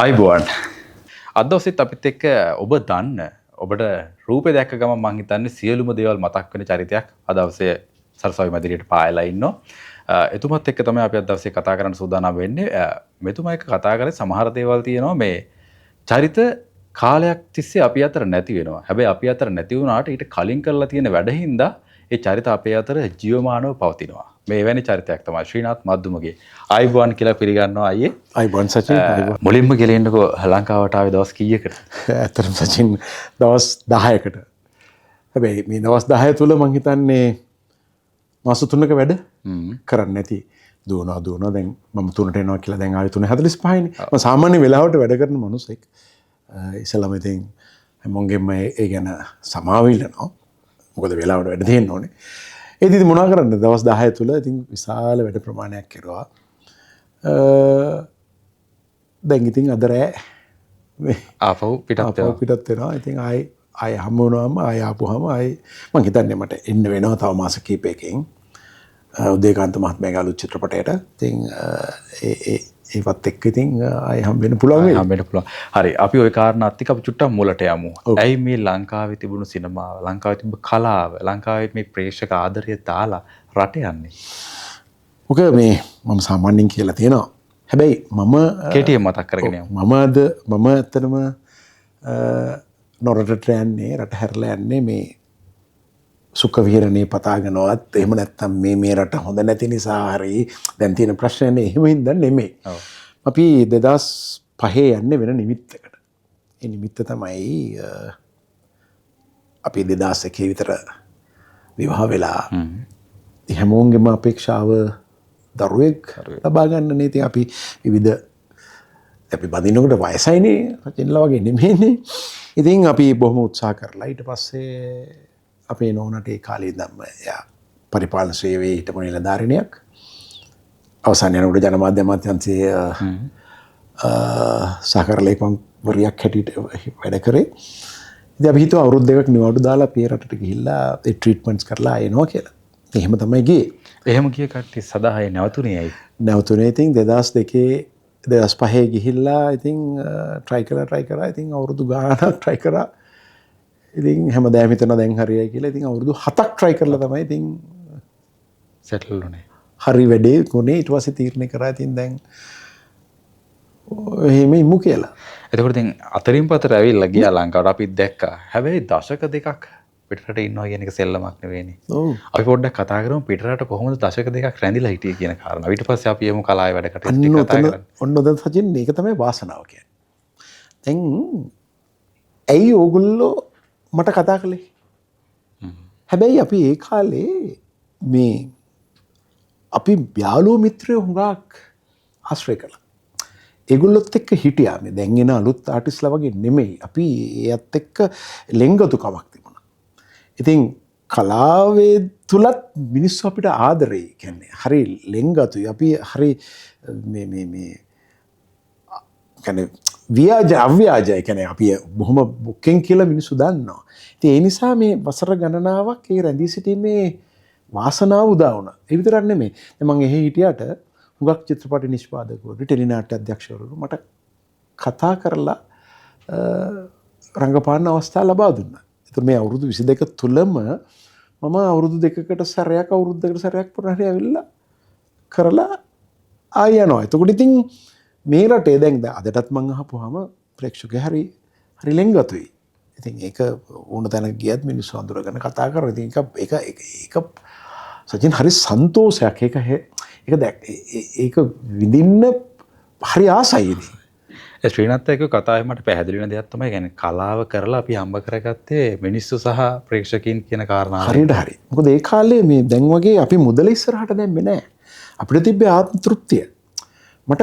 අයිබෝන් අද දවසෙත් අපිත් එක්ක ඔබ දන්න ඔබට රූපේ දැක්ක ගමන් මං හිතන්නේ සියලුම දේවල් මතක් වෙන චරිතයක් අද දවසේ සරසවි මැදිරියට පායලා ඉන්නවා. එතුමත් එක්ක තමයි අපි අද දවසේ කතා කරන්න සූදානම් වෙන්නේ. මෙතුමා එක්ක කතා කරේ සමහර දේවල් තියෙනවා මේ චරිත කාලයක් තිස්සේ අපි අතර නැති වෙනවා. හැබැයි අපි අතර නැති වුණාට ඊට කලින් කරලා තියෙන වැඩ හින්දා ඒ චරිත අපේ අතර ජීවමානව පවතිනවා. මේ එවැනි චරිතයක් තමයි ශ්‍රීනාත් මද්දුමගේ අයිබෝන් කියලා පිළිගන්නවා අයියේ. අයිබෝන් සචින්. මුලින්ම ගෙලින්නකෝ ලංකාවට ආවේ දවස් කීයකට? ඇත්තටම සචින් දවස් 10කට. හැබැයි මේ දවස් 10 තුල මං හිතන්නේ මාස 3ක වැඩ කරන්නේ නැති දුවනවා දැන් මම 3ට එනවා කියලා දැන් ආවේ 3:45 නේ. මම සාමාන්‍ය වෙලාවට වැඩ කරන මිනිසෙක්. ඉස්සලම ඉතින් හැමෝගෙම ඒ ගැන සමාව ඉල්ලනවා. මොකද වෙලාවට වැඩ දෙන්න ඕනේ. ඒ ඉතින් මොනවා කරන්නද දවස් 10 තුල ඉතින් විශාල වැඩ ප්‍රමාණයක් කෙරුවා. දැන් ඉතින් අද රෑ ආපහු පිටත් වෙනවා. ඉතින් ආය හම්බ වුණාම ආය ආපුවාම ආය මං හිතන්නේ මට එන්න වෙනවා තව මාස කිහිපයකින්. උදේකාන්ත මහත්මයාගේ අලුත් චිත්‍රපටයට. ඉතින් ඒවත් එක්ක ඉතින් ආය හම්බ වෙන්න පුළුවන්. හරි අපි ওই කාරණාත් එක්ක අපි චුට්ටක් මුලට යමු. ඇයි මේ ලංකාවේ තිබුණු සිනමාව, ලංකාවේ තිබ්බ කලාව, ලංකාවේ මේ ප්‍රේක්ෂක ආදරය දාලා රට යන්නේ? මොකද මේ මම සාමාන්‍යයෙන් කියලා තියෙනවා. හැබැයි මම කෙටියෙන් මතක් කරගෙන යමු. මම ඇත්තටම නොරටට යන්නේ රට හැරලා යන්නේ මේ සුඛ විහරණේ පතාගෙනවත් එහෙම නැත්නම් මේ රට හොඳ නැති නිසා හරි දැන් තියෙන ප්‍රශ්නනේ එහෙම හින්දා නෙමෙයි. අපි 2005 යන්නේ වෙන නිමිත්තකට. ඒ නිමිත්ත තමයි අපි 2001 විතර විවාහ වෙලා හැමෝගෙම අපේක්ෂාව දරුවෙක් ලබා ගන්න නේ. ඉතින් අපි විවිධ අපි බඳිනකොට වයසයිනේ රචනලා වගේ නෙමෙයිනේ. ඉතින් අපි බොහොම උත්සාහ කරලා ඊට පස්සේ අපේ නෝනට ඒ කාලේ ඉඳන්ම එයා පරිපාලන සේවයේ හිටපු නිලධාරිනියක්. අවසාන යනකොට ජනමාධ්‍ය අමාත්‍යාංශයේ සහකාර ලේකම්වරියක් හැටියට වැඩ කරේ. ඉතින් අපි හිතුවා අවුරුදු දෙකක් නිවාඩු දාලා අපේ රටට ගිහිල්ලා ඒ ට්‍රීට්මන්ට්ස් කරලා එනවා කියලා. එහෙම තමයි ගියේ. එහෙම ගිය කට්ටිය සදායි නැවතුනේ ඇයි? නැවතුනේ ඉතින් 2005 ගිහිල්ලා ඉතින් try කරා ඉතින් අවුරුදු ගාණක් try කරා. ඉතින් හැමදාම හිතනවා දැන් හරියයි කියලා. ඉතින් අවුරුදු 7ක් try කරලා තමයි ඉතින් settle වුනේ. හරි වැඩේ කොනේ ඊට පස්සේ තීරණය කරා ඉතින් දැන් එහෙම ඉමු කියලා. එතකොට ඉතින් අතරින් පතර ඇවිල්ලා ගියා ලංකාවට අපි දැක්කා. හැබැයි දශක දෙකක් පිටරට ඉන්නවා කියන එක සෙල්ලමක් නෙවෙයිනේ. ඔව්. අපි පොඩ්ඩක් කතා කරමු පිටරට කොහොමද දශක දෙකක් රැඳිලා හිටියේ කියන කාරණා. ඊට පස්සේ අපි යමු කලාවේ වැඩ කටයුතු ටික කතා කරන්න. ඔන්න දැන් සචින් මේක තමයි වාසනාව කියන්නේ. දැන් ඇයි ඕගොල්ලෝ මට කතා කළේ? හැබැයි අපි ඒ කාලේ මේ අපි යාළුවෝ මිත්‍රයෝ හුඟක් ආශ්‍රය කළා. ඒගොල්ලොත් එක්ක හිටියා. මේ දැන් එන අලුත් ආටිස්ලා වගේ නෙමෙයි. අපි ඒත් එක්ක ලෙන්ගතුකමක් තිබුණා. ඉතින් කලාවේ තුලත් මිනිස්සු අපිට ආදරේ කියන්නේ හරි ලෙන්ගතුයි. අපි හරි මේ කියන්නේ අව්‍යාජය කියන්නේ අපි බොහොම බුක්කෙන් කියලා මිනිස්සු දන්නවා. ඉතින් ඒ නිසා මේ වසර ගණනාවක් ඒ රැඳී සිටීමේ වාසනාව උදා වුණා. ඒ විතරක් නෙමෙයි. දැන් මම එහෙ හිටියට හුඟක් චිත්‍රපට නිෂ්පාදකවරු, ටෙලිනාට්‍ය අධ්‍යක්ෂකවරු මට කතා කරලා රංගපාන අවස්ථා ලබා දුන්නා. ඒතර මේ අවුරුදු 22 තුලම මම අවුරුදු දෙකකට සැරයක් අවුරුද්දකට සැරයක් පුරාට ඇවිල්ලා කරලා ආය යනවා. එතකොට ඉතින් මේ රටේ දැන් අදටත් මං අහපුවාම ප්‍රේක්ෂකයෝ හරි ලෙන්ගතුයි. ඉතින් ඒක ඕන තැනක ගියත් මිනිස්සු අඳුරගෙන කතා කරනවා. ඉතින් ඒක සචින් හරි සන්තෝෂයක්. ඒක විඳින්න හරි ආසයි. ශ්‍රීනාත් එක්ක කතාවේ මට පැහැදිලි වෙන දෙයක් තමයි කියන්නේ කලාව කරලා අපි හම්බ කරගත්තේ මිනිස්සු සහ ප්‍රේක්ෂකයන් කියන කාරණාව. හරියට හරි. මොකද ඒ කාලේ මේ දැන් වගේ අපි මුදල ඉස්සරහට දැම්මේ නැහැ. අපිට තිබ්බේ ආත්ම තෘප්තිය. මට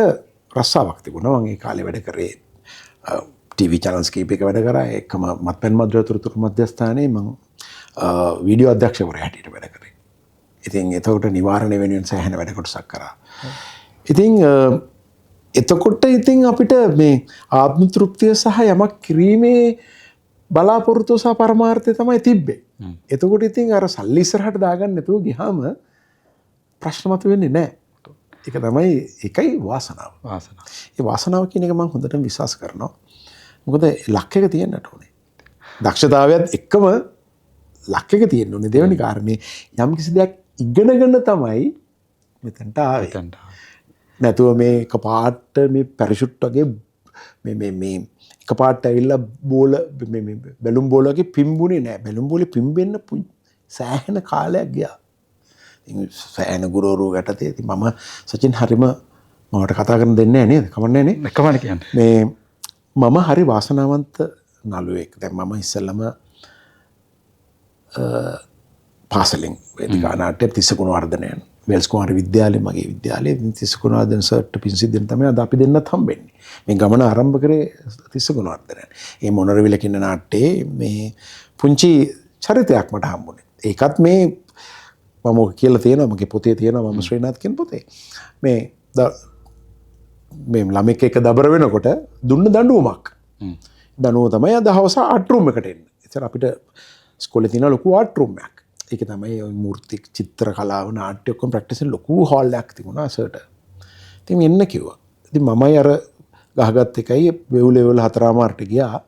රස්සාවක් තිබුණා. මම ඒ කාලේ වැඩ කරේ ටීවී channels කීපයක වැඩ කරා. ඒකම මත්පැන් මද්ද්‍රව්‍ය තොරතුරු මධ්‍යස්ථානයේ මම වීඩියෝ අධ්‍යක්ෂකවරයා හැටියට වැඩ කරේ. ඉතින් එතකොට නිවාරණය වෙනුවෙන් සෑහෙන වැඩ කොටසක් කරා. ඉතින් එතකොට ඉතින් අපිට මේ ආත්ම තෘප්තිය සහ යමක් කිරීමේ බලාපොරොත්තුව සහ පරමාර්ථය තමයි තිබ්බේ. එතකොට ඉතින් අර සල්ලි ඉස්සරහට දාගන්න නැතුව ගියාම ප්‍රශ්න මතුවෙන්නේ නැහැ. ඒක තමයි එකයි වාසනාව. වාසනාව. ඒ වාසනාව කියන එක මම හොඳටම විශ්වාස කරනවා. මොකද ලක් එක තියෙන්නට ඕනේ. දක්ෂතාවයත් එක්කම ලක් එක තියෙන්න ඕනේ. දෙවෙනි කාරණේ යම් කිසි දෙයක් ඉගෙනගෙන තමයි මෙතනට ආවේ. එතනට. නැතුව මේ එකපාරට මේ පැරෂුට් වගේ මේ එකපාරට ඇවිල්ලා බෝල බැලුම් බෝල වගේ පිම්බුනේ නෑ. බැලුම් බෝලේ පිම්බෙන්න සෑහෙන කාලයක් ගියා. සෑහෙන ගුරුවරු යටතේ ඉතින් මම සචින් හරිම මට කතා කරන්න දෙන්නේ නැහැ නේද? කමන්නේ නේ. කමන්න කියන්නේ. මේ මම හරි වාසනාවන්ත නළුවෙක්. දැන් මම ඉස්සෙල්ලම පාසලෙන් වේදිකා නාට්‍ය තිස්ස ගුණවර්ධනයන් වෙල්ස් කුමාර විද්‍යාලයේ මගේ විද්‍යාලයේ තිස්ස ගුණවර්ධන සර්ට පින් සිද්ධියෙන් තමයි අද අපි දෙන්නත් හම්බෙන්නේ. මේ ගමන ආරම්භ කරේ තිස්ස ගුණවර්ධනයන්. මේ මොනරවිල කියන නාට්‍යයේ මේ පුංචි චරිතයක් මට හම්බුනේ. ඒකත් මේ මම කියලා තියෙනවා මගේ පොතේ තියෙනවා මම ශ්‍රීනාත් කියන පොතේ. මේ ළමෙක් එක දබර වෙනකොට දුන්න දඬුවමක්. දනුව තමයි අද හවස ආර්ට් රූම් එකට එන්න. ඉතින් අපිට ඉස්කෝලේ තියෙන ලොකු ආර්ට් රූම් එකක්. ඒක තමයි ওই මූර්ති චිත්‍ර කලාව නාට්‍ය ඔක්කොම ප්‍රැක්ටිස් කරන ලොකු හෝල් එකක් තිබුණා සර්ට. ඉතින් එන්න කිව්වා. ඉතින් මමයි අර ගහගත් එකයි වෙව් ලෙවල් 4මාරට ගියා.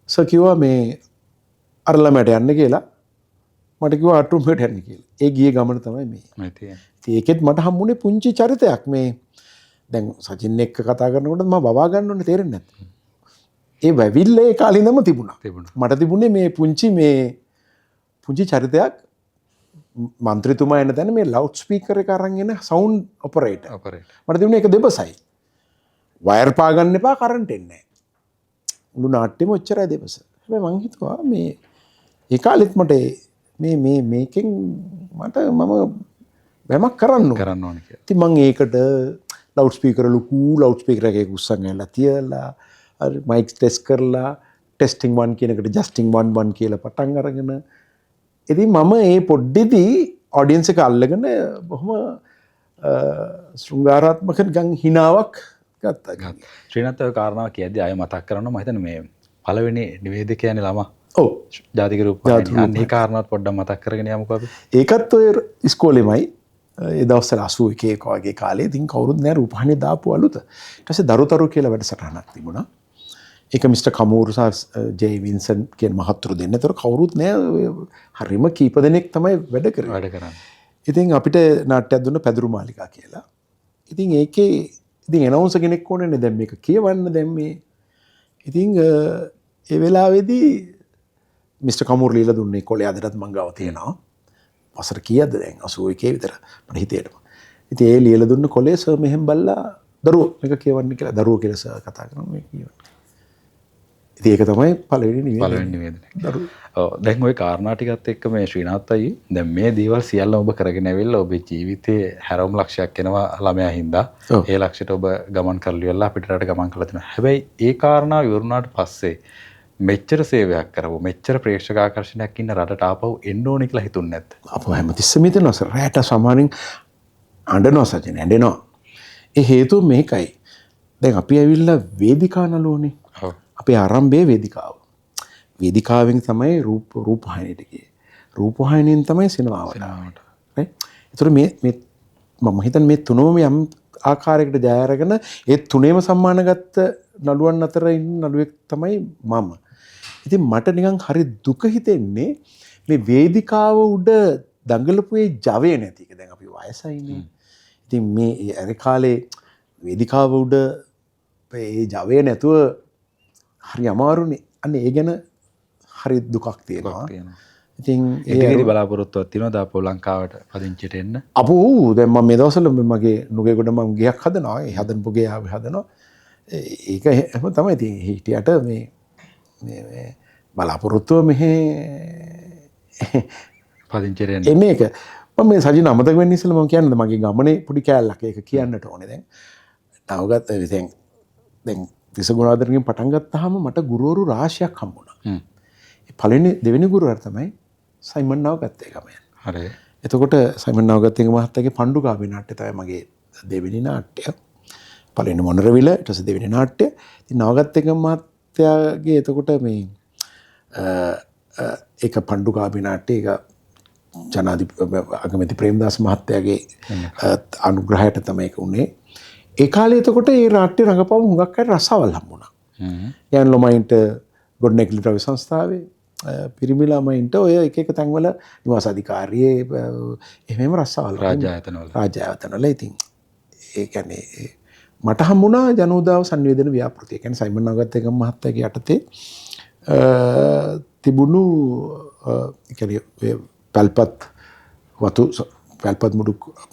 සර් කිව්වා මේ අර ළමයට යන්න කියලා. මට කිව්වා ආර්ට් රූම් එකට යන්න කියලා. ඒ ගියේ ගමන තමයි මේ. ඉතින් ඒකෙත් මට හම්බුනේ පුංචි චරිතයක් මේ දැන් සචින් එක්ක කතා කරනකොට මම බවා ගන්න ඕනේ තේරෙන්නේ නැත්නම්. ඒ වැවිල්ල ඒ කාලේ ඉඳන්ම තිබුණා. මට තිබුණේ මේ පුංචි චරිතයක් මන්ත්‍රීතුමා එන තැන මේ ලවුඩ් ස්පීකර් එක අරන් එන සවුන්ඩ් ඔපරේටර්. මට තිබුණේ එක දෙබසයි. වයර් පා ගන්න එපා කරන්ට් එන්නේ නැහැ. මුළු නාට්‍යෙම ඔච්චරයි දෙබස. හැබැයි මං හිතුවා මේ ඒ කාලෙත් මට මේකෙන් මට මම වැමක් කරන්න ඕනේ කියලා. ඉතින් මං ඒකට ලවුඩ් ස්පීකර් ලොකු ලවුඩ් ස්පීකර් එකක උස්සන් ගන්නලා තියලා අර මයික් ටෙස්ට් කරලා ටෙස්ටිං 1 කියන එකට ජස්ටිං 1 කියලා පටන් අරගෙන ඉතින් මම මේ පොඩ්ඩේදී ඔඩියන්ස් එක අල්ලගෙන බොහොම ශෘංගාරාත්මක නිකන් හිනාවක් ගත්තා. ශ්‍රීනාත් ඔය කාරණාව කියද්දී ආයෙ මතක් කරනවා මම හිතන්නේ මේ පළවෙනි නිවේදකයානේ ළමා. ඔව්. ජාතික රූපවාහිනිය. අන්න ඒ කාරණාවත් පොඩ්ඩක් මතක් කරගෙන යමුකෝ අපි. ඒකත් ඔය ඉස්කෝලේමයි ඒ දවස්වල 81 වගේ කාලේ ඉතින් කවුරුත් නෑ රූපවාහිනිය දාපු අලුත. ඊට පස්සේ දරුතරු කියලා වැඩසටහනක් තිබුණා. ඒක මිස්ටර් කමූර් සහ ජේ වින්සන් කියන මහතුරු දෙන්න. ඒතර කවුරුත් නෑ හරිම කීප දෙනෙක් තමයි වැඩ කරන්නේ. ඉතින් අපිට නාට්‍යයක් දුන්න පැදුරු මාලිකා කියලා. ඉතින් ඒකේ ඉතින් එනවුන්සර් කෙනෙක් ඕනේනේ දැන් මේක කියවන්න දැන් මේ. ඉතින් ඒ වෙලාවේදී මිස්ටර් කමූර් লীලා දුන්නේ කොලේ අදටත් මං ගාව තියෙනවා. වසර කීයද දැන් 81 විතර මට හිතේටම. ඉතින් ඒ ලියලා දුන්න කොලේ සර් මෙහෙම බල්ලා දරුවෝ මේක කියවන්න කියලා දරුවෝ කියලා සර් කතා කරනවා මේක කියවන්න. ඉතින් ඒක තමයි පළවෙනි නිවේදනය. දරුවෝ. ඔව් දැන් ওই කාරණා ටිකත් එක්ක මේ ශ්‍රීනාත් අයියේ දැන් මේ දේවල් සියල්ල ඔබ කරගෙන ඇවිල්ලා ඔබේ ජීවිතේ හැරවුම් ලක්ෂයක් එනවා ළමයා හින්දා. ඒ ලක්ෂයට ඔබ ගමන් කරලා ඉවරලා අපිට රට ගමන් කරලා තිනවා. හැබැයි ඒ කාරණා ඉවරුණාට පස්සේ මෙච්චර සේවයක් කරපුවා මෙච්චර ප්‍රේක්ෂක ආකර්ෂණයක් ඉන්න රටට ආපහු එන්න ඕනේ කියලා හිතුන්නේ නැද්ද? අපෝ හැමතිස්සෙම හිතනවා සර් රැට සමහරින් අඬනවා සචින් ඇඬෙනවා. ඒ හේතුව මේකයි. දැන් අපි ඇවිල්ලා වේදිකා නළුවනේ. ඔව්. අපේ ආරම්භයේ වේදිකාව. වේදිකාවෙන් තමයි රූපවාහිනියට ගියේ. රූපවාහිනියෙන් තමයි සිනමාවට. right? ඒතර මේ මම හිතන්නේ මේ තුනම යම් ආකාරයකට ජය අරගෙන ඒ තුනේම සම්මාන ගත්ත නළුවන් අතර ඉන්න නළුවෙක් තමයි මම. ඉතින් මට නිකන් හරි දුක හිතෙන්නේ මේ වේදිකාව උඩ දඟලපු ඒ ජවය නැති එක. දැන් අපි වයසයිනේ. ඉතින් මේ අර කාලේ වේදිකාව උඩ ඒ ජවය නැතුව හරි අමාරුනේ. අන්න ඒ ගැන හරි දුකක් තියෙනවා. ඉතින් ඒකේදී බලාපොරොත්තුවක් තියෙනවද අපෝ ලංකාවට පදිංචිට එන්න? අපෝ දැන් මම මේ දවස්වල මගේ නුගේගොඩ මම ගයක් හදනවා. ඒ හදනපු ගේ හදනවා. ඒක එහෙම තමයි ඉතින් හිටියට මේ බලාපොරොත්තුව මෙහෙ පදිංචිට එන්න. එන්නේ ඒක මම මේ සජින අමතක වෙන්න ඉස්සෙල්ලා මම කියන්නද මගේ ගමනේ පොඩි කෑල්ලක් ඒක කියන්නට ඕනේ දැන්. තවගත් දැන් තිසගුණාදරගෙන් පටන් ගත්තාම මට ගුරුවරු රාශියක් හම්බුණා. පළවෙනි දෙවෙනි ගුරුවරයා තමයි සයිමන් නවගත්තේ ගමයන්. හරි. එතකොට සයිමන් නවගත්තේ මහත්තයාගේ පණ්ඩුකාභි නාට්‍ය තමයි මගේ දෙවෙනි නාට්‍ය. පළවෙනි මොනරවිල ඊට පස්සේ දෙවෙනි නාට්‍ය. ඉතින් නවගත්තේ මහත්තයාගේ එතකොට මේ ඒක පණ්ඩුකාභි නාට්‍ය ඒක අගමැති ප්‍රේමදාස මහත්තයාගේ අනුග්‍රහයට තමයි ඒක උනේ. ඒ කාලේ එතකොට ඒ නාට්‍ය රඟපාව හුඟක් අය රසාවල් හම්බුණා. යන් ළමයින්ට ගොඩනැගිලි ද්‍රව්‍ය සංස්ථාවේ පිරිමි ළමයින්ට ඔය එක තැන්වල නිවාස අධිකාරියේ එහෙමම රසාවල් රාජ්‍යායතනවල ඉතින් ඒ කියන්නේ මට හම්බුණා ජනෝදාව සංවේදන ව්‍යාපෘතිය. කියන්නේ සයිමන් නාගත්තේගම මහත්තයාගේ යටතේ තිබුණු පැල්පත්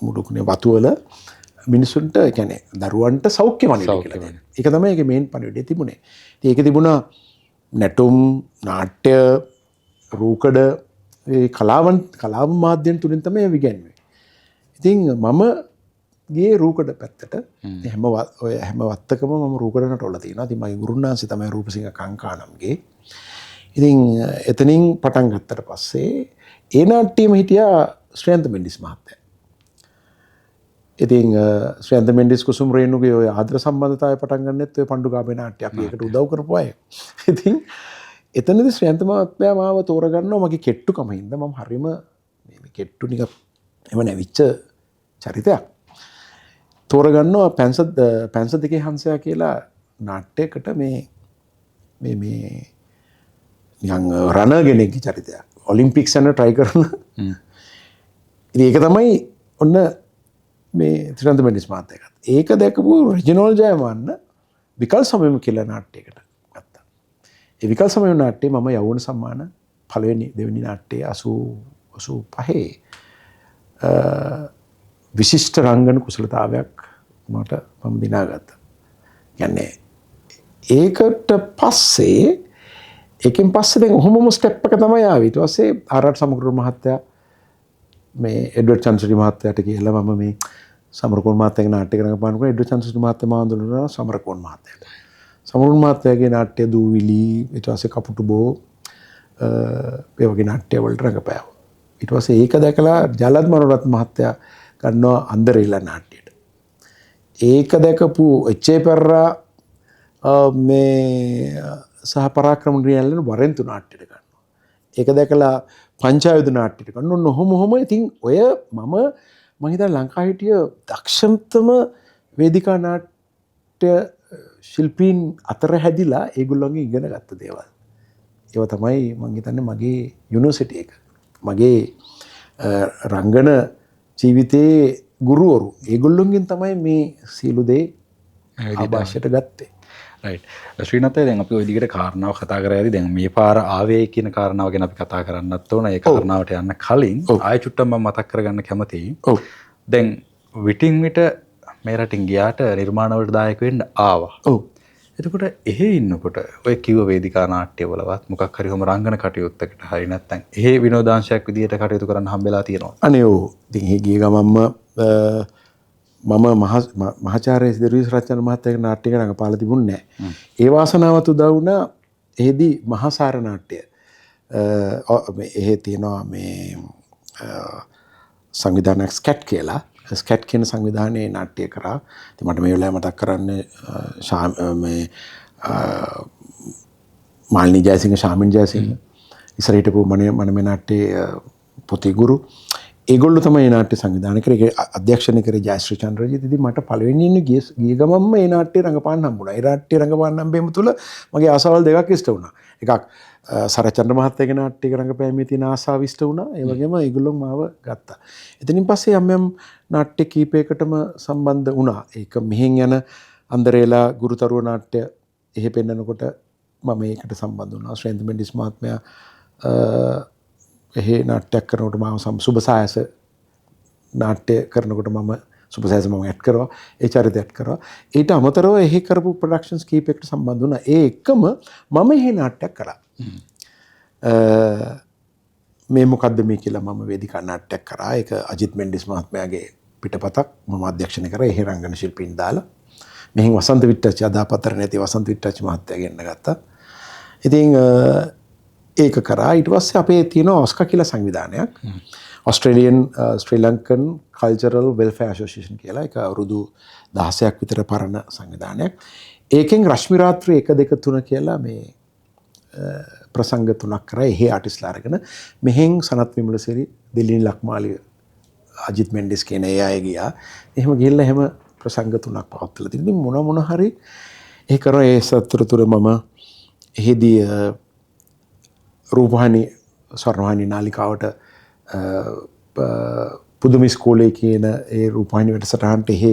මුඩුකුනේ වතු වල මිනිසුන්ට කියන්නේ දරුවන්ට සෞඛ්‍ය වනින්න කියලා. ඒක තමයි ඒකේ මේන් පණිවිඩය තිබුණේ. ඉතින් ඒකේ තිබුණා නැටුම්, නාට්‍ය, රූකඩ ඒ කලාව මාධ්‍යයන් තුලින් තමයි විගන්නේ. ඉතින් මම ගියේ රූකඩ පැත්තට. හැම වත්තකම මම රූකඩ නටවලා තියෙනවා. ඉතින් මගේ ගුරුනාන්සේ තමයි රූපසිංහ කංකානම්ගේ. ඉතින් එතනින් පටන් ගත්තට පස්සේ ඒ නාට්‍යෙම හිටියා ශ්‍රේන්ත මෙන්ඩිස් මහත්තයා. ඉතින් ශ්‍රේන්ත මෙන්ඩිස් කුසුම් රේණුගේ ඔය ආදර සම්බන්ධතාවය පටන් ගන්නෙත් ඔය පණ්ඩුගාමේ නාට්‍ය අපි ඒකට උදව් කරපු අය. ඉතින් එතනදී ශ්‍රේන්ත මහත්තයා මාව තෝරගන්නවා මගේ කෙට්ටුකම හින්දා. මම හරීම මේ කෙට්ටු නික එම නැවිච්ච චරිතයක්. තෝරගන්නවා පැන්ස දෙකේ හංසයා කියලා නාට්‍යයකට මේ නිකන් රණගෙනෙක්ගේ චරිතයක්. ඔලිම්පික්ස් යන try කරන. ඉතින් ඒක තමයි ඔන්න මේ ශ්‍රේන්ත මෙන්ඩිස් මහත්තයා ගත්තා. ඒක දැකපු රෙජිනෝල් ජයවන්න විකල් සමයම කියලා නාට්‍යයකට ගත්තා. ඒ විකල් සමයම නාට්‍යයේ මම යෞවන සම්මාන දෙවෙනි නාට්‍යයේ 85 විශිෂ්ට රංගන කුසලතාවයක් මම දිනාගත්තා. කියන්නේ ඒකට පස්සේ ඒකෙන් පස්සේ දැන් ඔහොමම ස්ටෙප් එක තමයි ආවේ. ඊට පස්සේ ආර්.ආර්. සමගරුණ මහත්තයා මේ එඩ්වඩ් චන්ද්‍රසිරි මහත්තයාට කියලා මම මේ සමරකෝන් මහත්තයාගේ නාට්‍ය රඟපානකොට එඩ්වඩ් චන්ද්‍රසිරි මහත්තයා මාව හඳුන්වනවා සමරකෝන් මහත්තයාට. සමරකෝන් මහත්තයාගේ නාට්‍ය දූවිලි ඊට පස්සේ කපුටුබෝ ඒ වගේ නාට්‍ය වලට රඟපෑවා. ඊට පස්සේ ඒක දැකලා ජලත් මනෝරත්න මහත්තයා ගන්නවා අන්දරේලා නාට්‍යයට. ඒක දැකපු එච්.ඒ. පෙරරා මේ සහ පරාක්‍රම රියල්ලන වරෙන්තු නාට්‍යයට ගන්නවා. ඒක දැකලා පංචායුධ නාට්‍යයට ගන්නවා. ඔහොම ඉතින් ඔය මම හිතා ලංකාවේ හිටිය දක්ෂතම වේදිකා නාට්‍ය ශිල්පීන් අතර හැදිලා ඒගොල්ලෝගෙන් ඉගෙන ගත්ත දේවල්. ඒව තමයි මම හිතන්නේ මගේ යුනිවර්සිටි එක. මගේ රංගන ජීවිතයේ ගුරුවරු ඒගොල්ලොන්ගෙන් තමයි මේ සියලු දේ ආభాෂයට ගත්තේ. රයිට්. ශ්‍රීනාථය දැන් අපි ওই දිගට කාරණාව කතා කරාදී දැන් මේ පාර ආවේ කියන කාරණාව ගැන අපි කතා කරන්නත් ඕන. ඒ කාරණාවට යන්න කලින් ආයෙ චුට්ටක් මම මතක් කරගන්න කැමතියි. දැන් විටින් විට මේ රටින් ගියාට නිර්මාණ වලට දායක වෙන්න ආවා. එතකොට එහෙ ඉන්නකොට ඔය කිව්ව වේදිකා නාට්‍යවලවත් මොකක් හරි කොම රංගන කටයුත්තකට හරි නැත්නම් එහෙ විනෝදාංශයක් විදියට කටයුතු කරන්න හම්බෙලා තියෙනවා. අනේ ඔව්. ඉතින් එහෙ ගිය ගමන්ම මම මහාචාර්ය සිරිවිස් රත්න මහත්තයාගේ නාට්‍යයක රඟපාලා තිබුණේ නැහැ. ඒ වාසනාවත් උදා වුණා එහෙදි මහාසාර නාට්‍ය. එහෙ තියෙනවා මේ සංවිධානයක් ස්කැට් කියලා. ස්කැට් කියන සංවිධානයේ නාට්‍ය කරා. ඉතින් මට මේ වෙලාවේ මතක් කරන්නේ මාල්නී ජයසිංහ, ශාමින් ජයසිංහ, ඉස්සර හිටපු මනමේ නාට්‍යයේ පොතේ ගුරු. ඒගොල්ලෝ තමයි මේ නාට්‍ය සංවිධානය කරේ. ඒක අධ්‍යක්ෂණය කරේ ජයශ්‍රී චන්ද්‍රජිත්. ඉතින් මට පළවෙනියෙන් ගිය ගමන්ම මේ නාට්‍ය රඟපාන්න හම්බුණා. ඒ නාට්‍ය රඟපාන්න හම්බෙම තුල මගේ ආසාවල් දෙකක් ඉෂ්ට වුණා. එකක් සරච්චන්ද්‍ර මහත්තයාගේ නාට්‍යයක රඟපෑමේ තියෙන ආසාව ඉෂ්ට වුණා. ඒ වගේම ඒගොල්ලෝ මාව ගත්තා. එතනින් පස්සේ යම් නාට්‍ය කීපයකටම සම්බන්ධ වුණා. ඒක මෙහෙන් යන අන්දරේලා ගුරුතරුව නාට්‍ය එහෙ පෙන්නකොට මම ඒකට සම්බන්ධ වුණා. ශ්‍රේන්ත මෙන්ඩිස් මහත්මයා එහෙ නාට්‍යයක් කරනකොට මාව සුබසායස නාට්‍ය කරනකොට මම සුබසායස මම ඇඩ් කරා. ඒ චරිතය ඇඩ් කරා. ඊට අමතරව එහෙ කරපු ප්‍රොඩක්ෂන්ස් කීපයකට සම්බන්ධ වුණා. ඒ එක්කම මම එහෙ නාට්‍යයක් කරා. මේ මොකද්ද මේ කියලා මම වේදිකා නාට්‍යයක් කරා. ඒක අජිත් මෙන්ඩිස් මහත්මයාගේ පිටපතක් මම අධ්‍යක්ෂණය කරා. එහෙ රංගන ශිල්පීන් දාලා මෙහින් වසන්ත විට්ටච්චි අදාපතර නැති වසන්ත විට්ටච්චි මහත්තයා ගෙන්න ගත්තා. ඉතින් ඒක කරා. ඊට පස්සේ අපේ තියෙන ඔස්කා කියලා සංවිධානයක්. ඔස්ට්‍රේලියන් ශ්‍රී ලංකන් කල්චරල් වෙල්ෆෙයාර් ඇසෝසියේෂන් කියලා. ඒක අවුරුදු 16ක් විතර පරණ සංවිධානයක්. ඒකෙන් රශ්මි රාත්‍රී 1 2 3 කියලා මේ ප්‍රසංග 3ක් කරා එහි ආටිස්ලා අරගෙන මෙහෙන් සනත් විමලසිරි දිලිනි ලක්මාලිය අජිත් මෙන්ඩිස් කියන ඒ අය ගියා. එහෙම ගිහිල්ලා එහෙම ප්‍රසංග 3ක් පවත්වලා තියෙනවා. ඉතින් මොන හරි ඒ කරන ඒ සතරතුර මම එහිදී රූපවාහිනී ස්වර්ණවාහිනී නාලිකාවට පුදුම ඉස්කෝලේ කියන ඒ රූපවාහිනී වැඩසටහනට එහි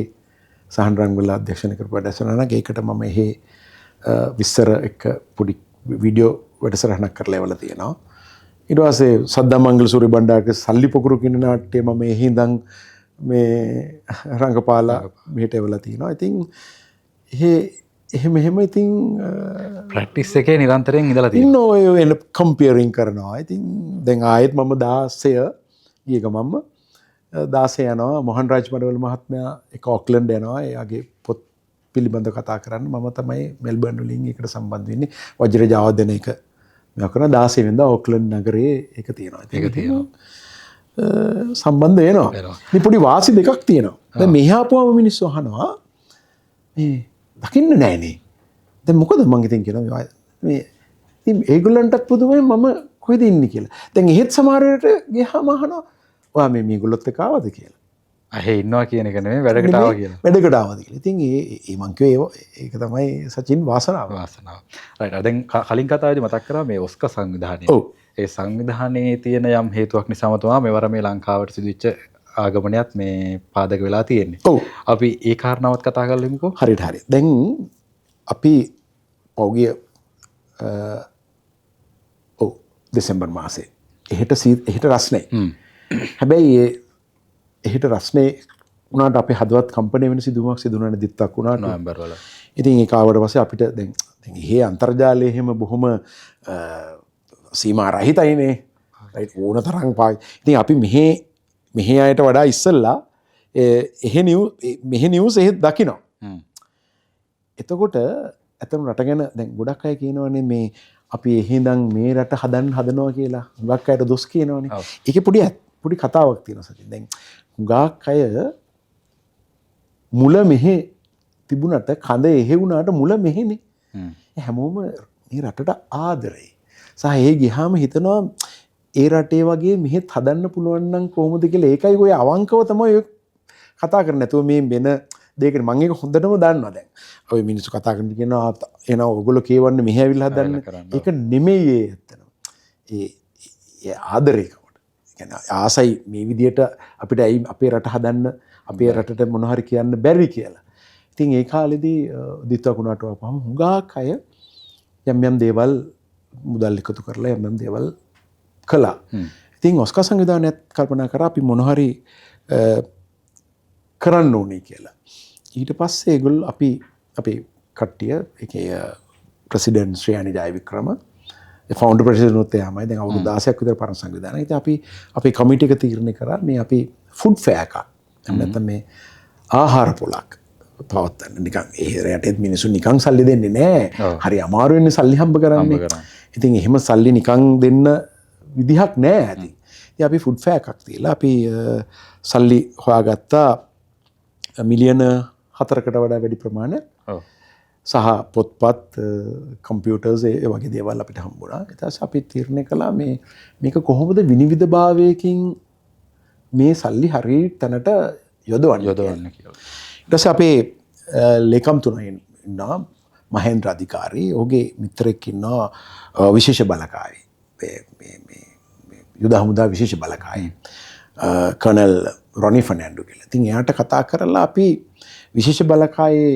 සහන් රංගවල අධ්‍යක්ෂණය කරපු වැඩසටහනක්. ඒකට මම එහි විස්තර එක පොඩි වීඩියෝ වැඩසටහනක් කරලා එවලා තියෙනවා. ඊට පස්සේ සද්දා මංගල සූරිය බණ්ඩාරගේ සල්ලි පොකුරු කියන නාට්‍යය මම එහි ඉඳන් මේ රංගපාලා මෙහෙට එවලා තියෙනවා. ඉතින් එහෙම ඉතින් ප්‍රැක්ටිස් එකේ නිරන්තරයෙන් ඉඳලා තියෙනවා. ඔය එන කම්පියරින් කරනවා. ඉතින් දැන් ආයෙත් මම 16 ගිය ගමන්ම 16 යනවා මොහන් රාජ් මඩවල මහත්මයා එක ඔක්ලන්ඩ් යනවා. එයාගේ පොත් පිළිබඳව කතා කරන්න මම තමයි මෙල්බර්න් වලින් ඒකට සම්බන්ධ වෙන්නේ. වජිර ජාව දෙන එක මම කරන 16 වෙනිදා ඕක්ලන්ඩ් නගරයේ ඒක තියෙනවා. ඒක තියෙනවා. සම්බන්ධ වෙනවා. මේ පොඩි වාසි දෙකක් තියෙනවා. දැන් මෙහා ආපුවම මිනිස්සු අහනවා මේ දකින්න නෑනේ. දැන් මොකද මං ඉතින් කියනවා මේ ඉතින් ඒගොල්ලන්ටත් පුදුමයි මම කොහෙද ඉන්නේ කියලා. දැන් එහෙත් සමහර වෙලට ගියාම අහනවා ඔයා මේගොල්ලොත් එක්ක ආවද කියලා. අහේ ඉන්නවා කියන එක නෙමෙයි වැඩකට ආවා කියලා. වැඩකට ආවද කියලා. ඉතින් ඒ මං කිව්වේ ඒක තමයි සචින් වාසනාව. රයිට්. දැන් කලින් කතාවේදී මතක් කරා මේ ඔස්කර් සංවිධානය. ඔව්. ඒ සංවිධානයේ තියෙන යම් හේතුවක් නිසාම තමයි මෙවර මේ ලංකාවට සිදුවෙච්ච ආගමනයත් මේ පාදක වෙලා තියෙන්නේ. ඔව්. අපි ඒ කාරණාවත් කතා කරලමුකෝ. හරියට. දැන් අපි පෞගිය දෙසැම්බර් මාසේ එහෙට රස්නේ. හැබැයි එහෙට රස්නේ වුණාට අපේ හදවත් කම්පැනි වෙන සිදුවීමක් සිදුවන දිත්තක් වුණාට නොවැම්බර් වල. ඉතින් ඒක ආවට පස්සේ අපිට දැන් එහෙ අන්තර්ජාලයේ එහෙම බොහොම සීමා රහිතයිනේ. රයිට් ඕන තරම් පායි. ඉතින් අපි මෙහි අයට වඩා ඉස්සෙල්ලා මෙහි නිවුස් එහෙත් දකිනවා. එතකොට ඇතම රට ගැන දැන් ගොඩක් අය කියනවනේ මේ අපි එහෙනම් මේ රට හදනවා කියලා. හුඟක් අයට දොස් කියනවනේ. ඒකේ පොඩි කතාවක් තියෙනවා සතින්. දැන් හුඟක් අය මුල මෙහෙ තිබුණට කඳ එහෙ වුණාට මුල මෙහෙනේ. හැමෝම මේ රටට ආදරේ. සහ ඒ ගියාම හිතනවා ඒ රටේ වගේ මෙහෙත් හදන්න පුළුවන් නම් කොහොමද කියලා. ඒකයි ඔය අවංකව තමයි ඔය කතා කරන්නේ. නැතුව මේ වෙන දෙයකට මම ඒක හොඳටම දන්නවා දැන්. ඔය මිනිස්සු කතා කරන කියනවා එනවා ඔයගොල්ලෝ කියවන්නේ මෙහෙ ඇවිල්ලා හදන්න. ඒක නෙමෙයි ඒ ඇත්තටම. ඒ ආදරේකමට. කියන්නේ ආසයි මේ විදියට අපිට ඇයි අපේ රට හදන්න අපේ රටට මොන හරි කියන්න බැරි කියලා. ඉතින් ඒ කාලෙදී දිත්තකුණාට වපහම හුඟක් අය යම් දේවල් මුදල් එකතු කරලා යම් දේවල් කළා. ඉතින් ඔස්කර් සංවිධානයත් කල්පනා කරා අපි මොන හරි කරන්න ඕනේ කියලා. ඊට පස්සේ ඒගොල්ලෝ අපි කට්ටිය ඒකේ ප්‍රෙසිඩන්ට් ශ්‍රී අනි ජයවික්‍රම ෆවුන්ඩර් ප්‍රෙසිඩන්ට් උත් එයාමයි. දැන් අවුරුදු 16ක් විතර පරණ සංවිධානය. ඉතින් අපි කමිටි එක තීරණය කරා මේ අපි ෆුඩ් ෆෙයා එකක්. නැත්නම් මේ ආහාර පොලක් පවත්වන්න. නිකන් ඒ රටේත් මිනිස්සු නිකන් සල්ලි දෙන්නේ නැහැ. හරි අමාරු වෙන්නේ සල්ලි හම්බ කරන්නේ. ඉතින් එහෙම සල්ලි නිකන් දෙන්න විදිහක් නැහැ ඇති. ඉතින් අපි ෆුඩ් ෆෙයා එකක් තියලා අපි සල්ලි හොයාගත්තා මිලියන 4කට වඩා වැඩි ප්‍රමාණයක්. සහ පොත්පත් කම්පියුටර්ස් ඒ වගේ දේවල් අපිට හම්බුණා. ඊට පස්සේ අපි තීරණය කළා මේක කොහොමද විනිවිදභාවයකින් මේ සල්ලි හරිය තැනට යොදවන්නේ කියලා. ඊට පස්සේ අපේ ලේකම්තුමා ඉන්නවා මහේන්ද්‍ර අධිකාරී. ඔහුගේ මිත්‍රෙක් ඉන්නවා විශේෂ බලකාරී. මේ යුද හමුදා විශේෂ බලකාරී. කර්නල් රොනි ෆර්නැන්ඩෝ කියලා. ඉතින් එයාට කතා කරලා අපි විශේෂ බලකායේ